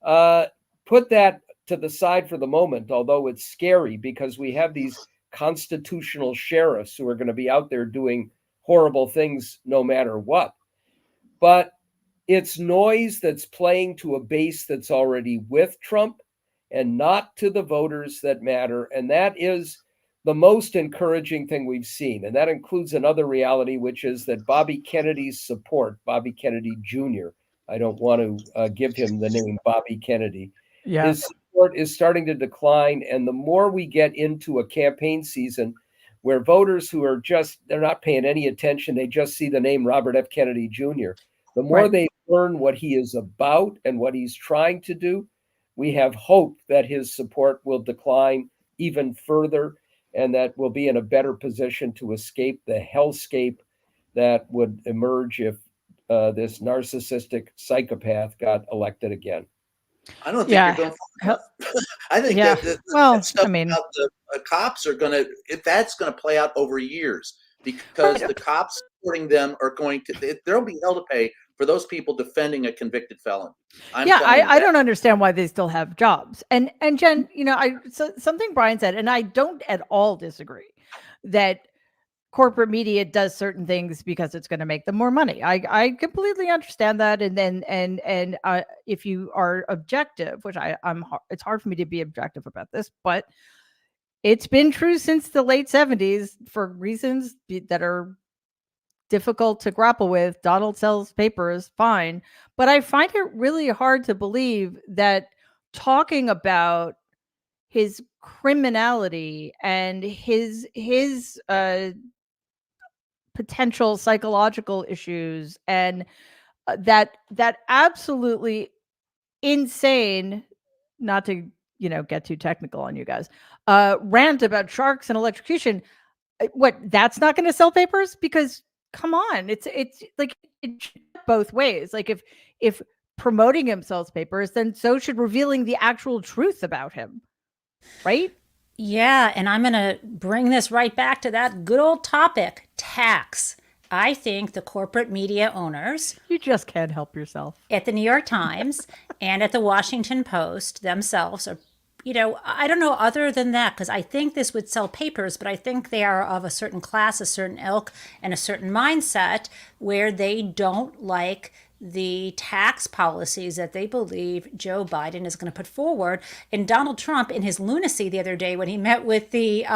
put that to the side for the moment, although it's scary because we have these constitutional sheriffs who are going to be out there doing horrible things no matter what. But it's noise that's playing to a base that's already with Trump and not to the voters that matter. And that is the most encouraging thing we've seen. And that includes another reality, which is that Bobby Kennedy's support, Bobby Kennedy Jr., I don't want to give him the name Bobby Kennedy, his support is starting to decline. And the more we get into a campaign season where voters who are they're not paying any attention, they just see the name Robert F. Kennedy Jr., the more they learn what he is about and what he's trying to do, we have hope that his support will decline even further and that we'll be in a better position to escape the hellscape that would emerge if this narcissistic psychopath got elected again. I don't think Yeah. you're going far enough. I think Yeah. that Well, stuff I mean- about the cops are going to, that's going to play out over years, because Right. the cops supporting them are going to, there'll be hell to pay for those people defending a convicted felon. Yeah, telling you I that. don't understand why they still have jobs. And Jen, something Brian said, and I don't at all disagree, that corporate media does certain things because it's going to make them more money. I completely understand that. And then if you are objective, which it's hard for me to be objective about this, but it's been true since the late 70s for reasons that are difficult to grapple with. Donald sells papers, fine. But I find it really hard to believe that talking about his criminality and his potential psychological issues and that absolutely insane, not to get too technical on you guys, rant about sharks and electrocution, what, that's not going to sell papers? Because come on, it's like it should go both ways. Like if promoting him sells papers, then so should revealing the actual truth about him, right? Yeah, and I'm going to bring this right back to that good old topic, tax. I think the corporate media owners, You just can't help yourself. at the New York Times and at the Washington Post themselves are, I don't know other than that, because I think this would sell papers, but I think they are of a certain class, a certain ilk, and a certain mindset where they don't like the tax policies that they believe Joe Biden is going to put forward. And Donald Trump, in his lunacy the other day when he met with the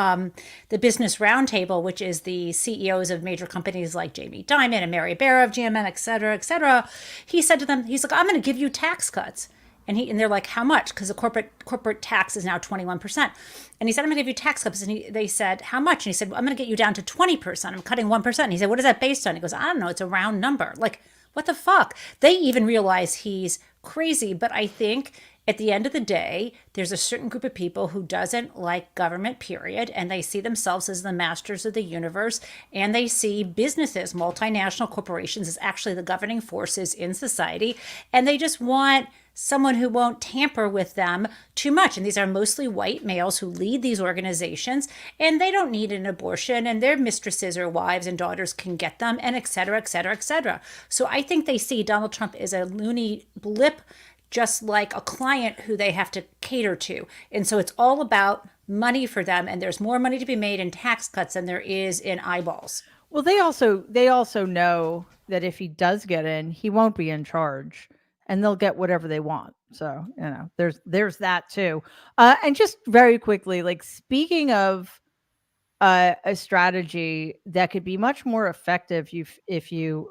Business Roundtable, which is the CEOs of major companies like Jamie Dimon and Mary Barra of GMM, et cetera, he said to them, he's like, I'm going to give you tax cuts. And they're like, how much? Because the corporate tax is now 21%. And he said, I'm going to give you tax cuts. And they said, how much? And he said, I'm going to get you down to 20%. I'm cutting 1%. And he said, what is that based on? He goes, I don't know. It's a round number. Like, what the fuck? They even realize he's crazy. But I think at the end of the day, there's a certain group of people who doesn't like government, period. And they see themselves as the masters of the universe. And they see businesses, multinational corporations, as actually the governing forces in society. And they just want someone who won't tamper with them too much. And these are mostly white males who lead these organizations, and they don't need an abortion, and their mistresses or wives and daughters can get them, and et cetera, et cetera, et cetera. So I think they see Donald Trump as a loony blip, just like a client who they have to cater to. And so it's all about money for them, and there's more money to be made in tax cuts than there is in eyeballs. Well, they also know that if he does get in, he won't be in charge, and they'll get whatever they want. So, there's that too. And just very quickly, like, speaking of a strategy that could be much more effective if you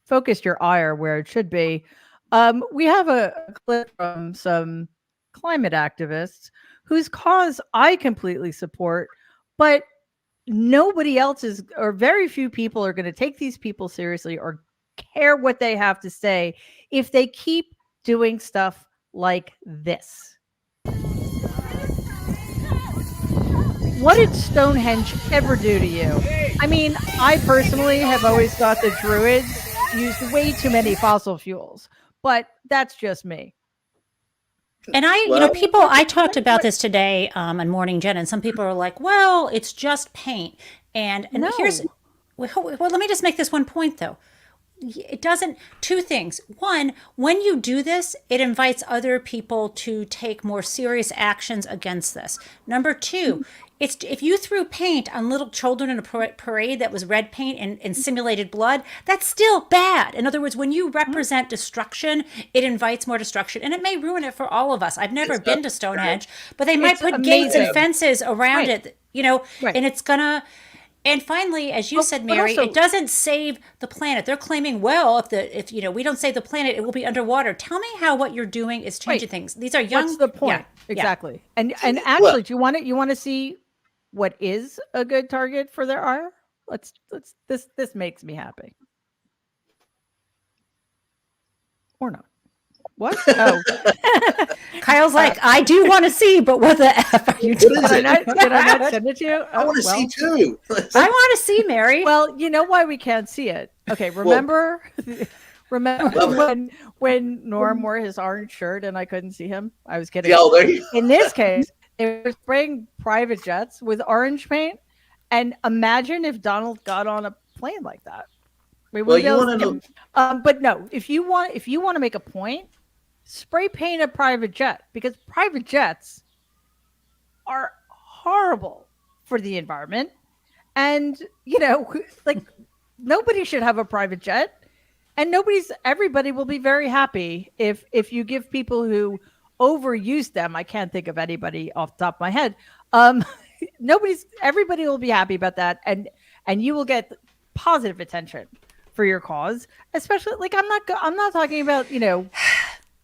focused your ire where it should be. We have a clip from some climate activists whose cause I completely support, but nobody else is, or very few people are going to take these people seriously or care what they have to say if they keep doing stuff like this. What did Stonehenge ever do to you? I mean, I personally have always thought the Druids used way too many fossil fuels, but that's just me. And I talked about this today on Morning Jen, and some people are like, well, it's just paint. And No. well, let me just make this one point, though. It doesn't, two things. One, when you do this, it invites other people to take more serious actions against this. Number two, it's if you threw paint on little children in a parade that was red paint and simulated blood, that's still bad. In other words, when you represent destruction, it invites more destruction, and it may ruin it for all of us. I've never been to Stonehenge, but they might put gates and fences around it, and it's gonna. And finally, as you said, Mary, it doesn't save the planet. They're claiming, well, if we don't save the planet, it will be underwater. Tell me how what you're doing is changing things. These are young. What's the point? Yeah, exactly. Yeah. And actually, do you want to see what is a good target for their ire? This makes me happy. Or not. What? Oh, Kyle's like, I do want to see, but what the F are you doing? did I not send it to you? I want to see too. I want to see, Mary. Well, you know why we can't see it? Okay, remember when Norm wore his orange shirt and I couldn't see him? I was kidding. Yeah, there you In this case, they were spraying private jets with orange paint. And imagine if Donald got on a plane like that. We Well, wouldn't you be able want to to see know. him. But no, if you want to make a point, spray paint a private jet, because private jets are horrible for the environment. And, like, nobody should have a private jet, and everybody will be very happy if you give people who overuse them. I can't think of anybody off the top of my head. Everybody will be happy about that. And you will get positive attention for your cause, especially, like, I'm not talking about,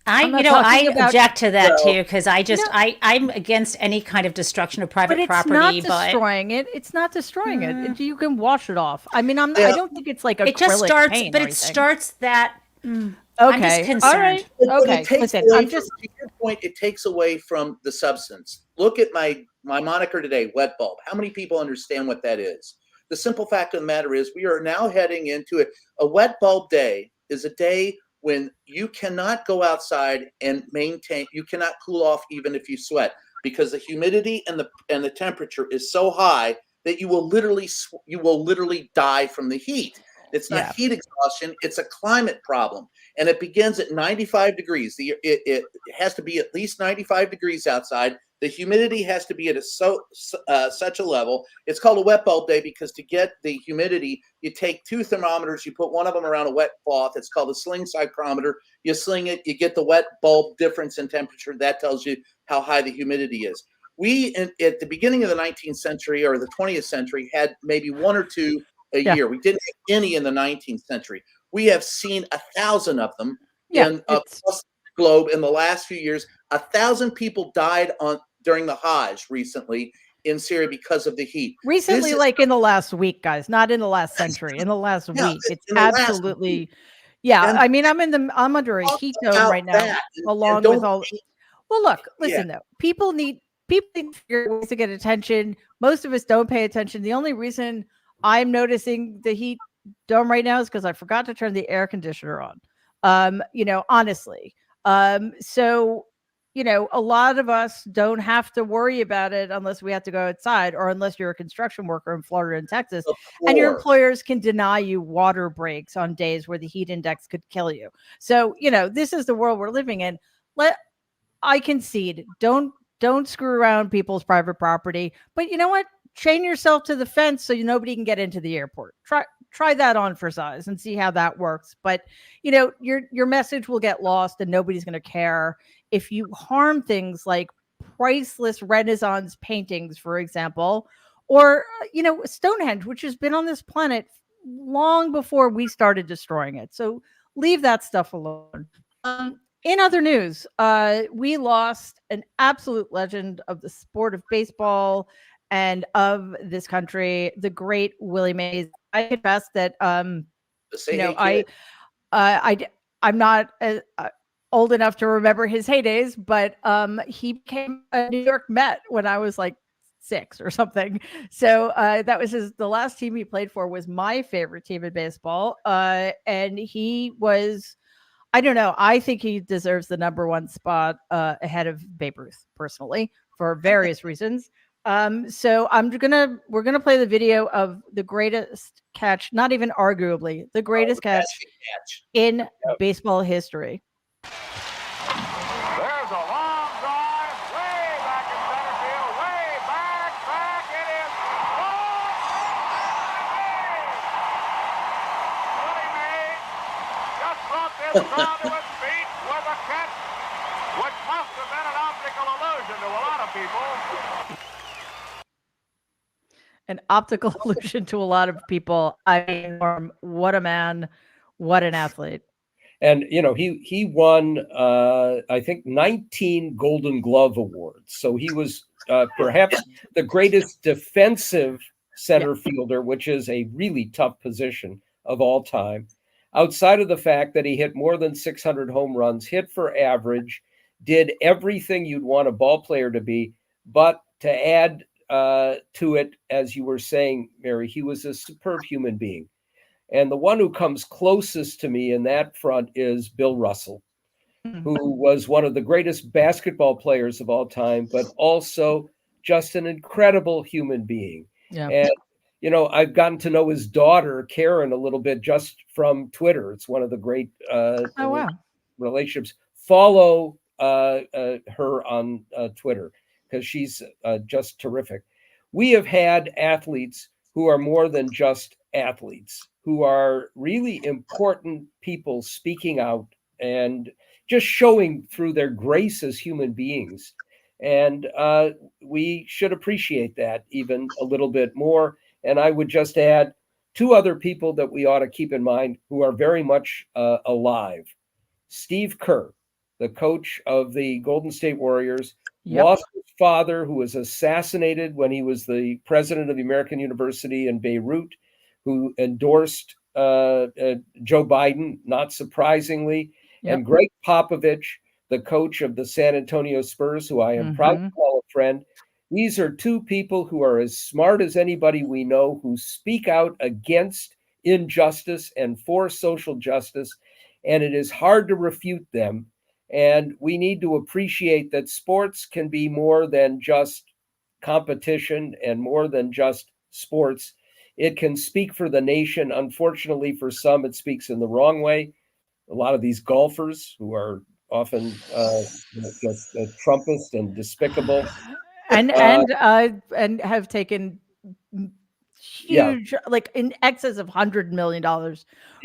I object to that too, because I'm against any kind of destruction of private property. But destroying it. It's not destroying it. You can wash it off. I mean, I don't think it's like it just starts, paint but or it anything. starts that. Okay, I'm just concerned. all right. Okay, listen. I'm just to your point. It takes away from the substance. Look at my moniker today, wet bulb. How many people understand what that is? The simple fact of the matter is, we are now heading into it. A wet bulb day is a day when you cannot go outside and you cannot cool off even if you sweat, because the humidity and the temperature is so high that you will literally die from the heat. It's not heat exhaustion, it's a climate problem. And it begins at 95 degrees. It has to be at least 95 degrees outside. The humidity has to be at such a level. It's called a wet bulb day because to get the humidity, you take two thermometers, you put one of them around a wet cloth. It's called a sling psychrometer. You sling it, you get the wet bulb difference in temperature. That tells you how high the humidity is. We, at the beginning of the 19th century or the 20th century, had maybe one or two a year. We didn't have any in the 19th century. We have seen 1,000 of them across the globe in the last few years. 1,000 people died during the Hajj recently in Syria because of the heat. Recently, like in the last week, guys, not in the last century, in the last week. It's absolutely, And I mean, I'm under a heat dome right now, along with all. Well, look, listen though, people need to figure ways to get attention. Most of us don't pay attention. The only reason I'm noticing the heat dome right now is because I forgot to turn the air conditioner on. Honestly. So, a lot of us don't have to worry about it unless we have to go outside, or unless you're a construction worker in Florida and Texas, and your employers can deny you water breaks on days where the heat index could kill you. So, this is the world we're living in. I concede. Don't screw around people's private property, but you know what? Chain yourself to the fence so nobody can get into the airport. Try that on for size and see how that works. But your message will get lost and nobody's going to care if you harm things like priceless Renaissance paintings, for example, or Stonehenge, which has been on this planet long before we started destroying it. So leave that stuff alone. In other news, we lost an absolute legend of the sport of baseball and of this country, the great Willie Mays. I confess that I'm not old enough to remember his heydays, but he became a New York Met when I was like 6 or something. So that was the last team he played for was my favorite team in baseball, and he was. I don't know. I think he deserves the #1 spot ahead of Babe Ruth, personally, for various reasons. So we're gonna play the video of the greatest catch, not even arguably the greatest catch in baseball history. There's a long drive way back in center field, way back. It is Willie Mays just brought this crowd to its feet with a catch which must have been an optical illusion to a lot of people. An optical illusion to a lot of people. I mean, what a man, what an athlete. And he won I think 19 Golden Glove awards. So he was perhaps the greatest defensive center fielder, which is a really tough position of all time. outside of the fact that he hit more than 600 home runs, hit for average, did everything you'd want a ball player to be. But to add to it, as you were saying, Mary, he was a superb human being. And the one who comes closest to me in that front is Bill Russell, who was one of the greatest basketball players of all time, but also just an incredible human being. Yeah. And, you know, I've gotten to know his daughter, Karen, a little bit just from Twitter. It's one of the great Oh, wow. relationships. Follow her on Twitter because she's just terrific. We have had athletes who are more than just athletes, who are really important people speaking out and just showing through their grace as human beings. And we should appreciate that even a little bit more. And I would just add two other people that we ought to keep in mind who are very much alive. Steve Kerr, the coach of the Golden State Warriors, lost his father, who was assassinated when he was the president of the American University in Beirut, who endorsed Joe Biden, not surprisingly, and Greg Popovich, the coach of the San Antonio Spurs, who I am proud to call a friend. These are two people who are as smart as anybody we know, who speak out against injustice and for social justice, and it is hard to refute them. And we need to appreciate that sports can be more than just competition and more than just sports. It can speak for the nation. Unfortunately, for some, it speaks in the wrong way. A lot of these golfers who are often just Trumpist and despicable, and have taken huge, like in excess of $100 million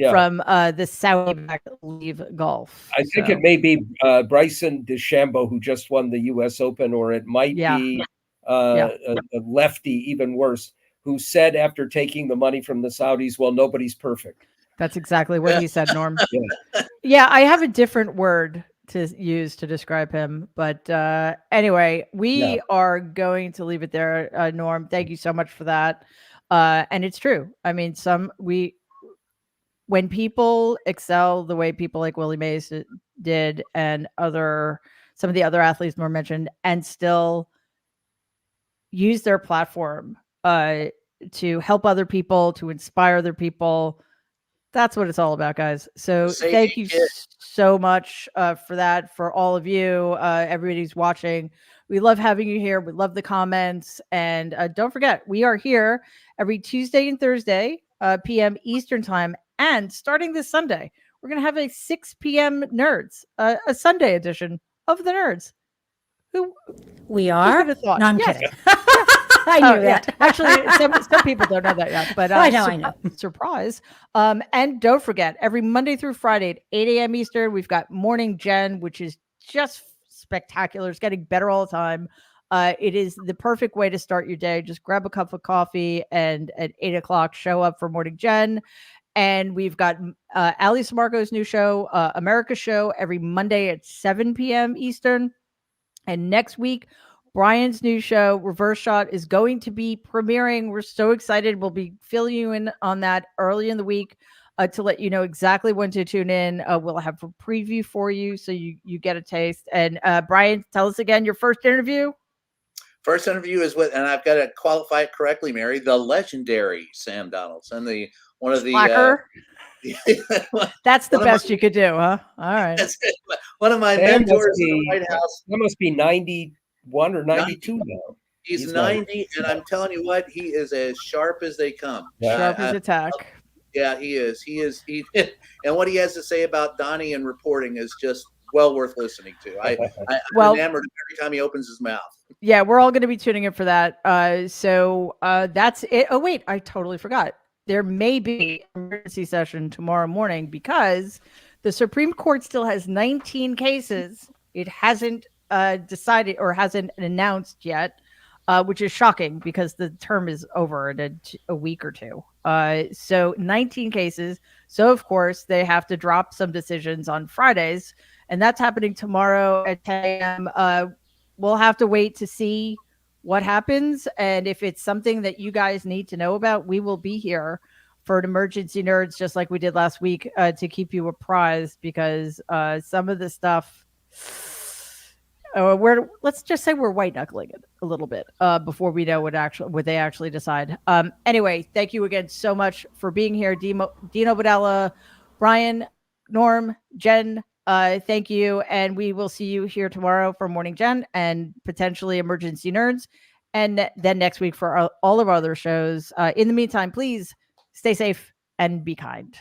from the Saudi-backed Leave Golf. I think it may be Bryson DeChambeau who just won the U.S. Open, or it might be a lefty, even worse, who said after taking the money from the Saudis, well, nobody's perfect. That's exactly what he said, Norm. Yeah, I have a different word to use to describe him. But anyway, we are going to leave it there, Norm. Thank you so much for that. And it's true. I mean, when people excel the way people like Willie Mays did and some of the other athletes Norm mentioned, and still use their platform to help other people, to inspire other people, that's what it's all about, guys. So thank you so much for that, for all of you, everybody who's watching. We love having you here. We love the comments. And don't forget, we are here every Tuesday and Thursday, p.m. Eastern time. And starting this Sunday, we're going to have a 6 p.m. Nerds, a Sunday edition of the Nerds. We are? No, I'm kidding. I knew that. Actually, some people don't know that yet, but I know. Surprise. And don't forget, every Monday through Friday at 8 a.m. Eastern, we've got Morning Gen, which is just spectacular. It's getting better all the time. It is the perfect way to start your day. Just grab a cup of coffee and at 8 o'clock, show up for Morning Gen. And we've got Ali Samarco's new show, America's Show, every Monday at 7 p.m. Eastern. And next week, Brian's new show, Reverse Shot, is going to be premiering. We're so excited. We'll be filling you in on that early in the week to let you know exactly when to tune in. We'll have a preview for you so you get a taste. And Brian, tell us again your first interview. First interview is with, and I've got to qualify it correctly, Mary, the legendary Sam Donaldson, one of the That's the best you could do, huh? All right. One of my mentors in the White House. That must be 91 or 92 now. He's 90, and I'm telling you what, he is as sharp as they come. Sharp as a tack. Yeah, he is. And what he has to say about Donnie and reporting is just well worth listening to. I'm enamored every time he opens his mouth. Yeah, we're all going to be tuning in for that. So that's it. Oh, wait, I totally forgot. There may be an emergency session tomorrow morning because the Supreme Court still has 19 cases. It hasn't decided or hasn't announced yet, which is shocking because the term is over in a week or two. So 19 cases. So, of course, they have to drop some decisions on Fridays, and that's happening tomorrow at 10 a.m. We'll have to wait to see what happens. And if it's something that you guys need to know about, we will be here for an emergency nerds, just like we did last week, to keep you apprised, because some of the stuff, let's just say we're white knuckling it a little bit before we know what they actually decide. Anyway, thank you again so much for being here, Dino Badella, Brian, Norm, Jen. Thank you, and we will see you here tomorrow for Morning Jen and potentially Emergency Nerds, and then next week for all of our other shows. In the meantime, please stay safe and be kind.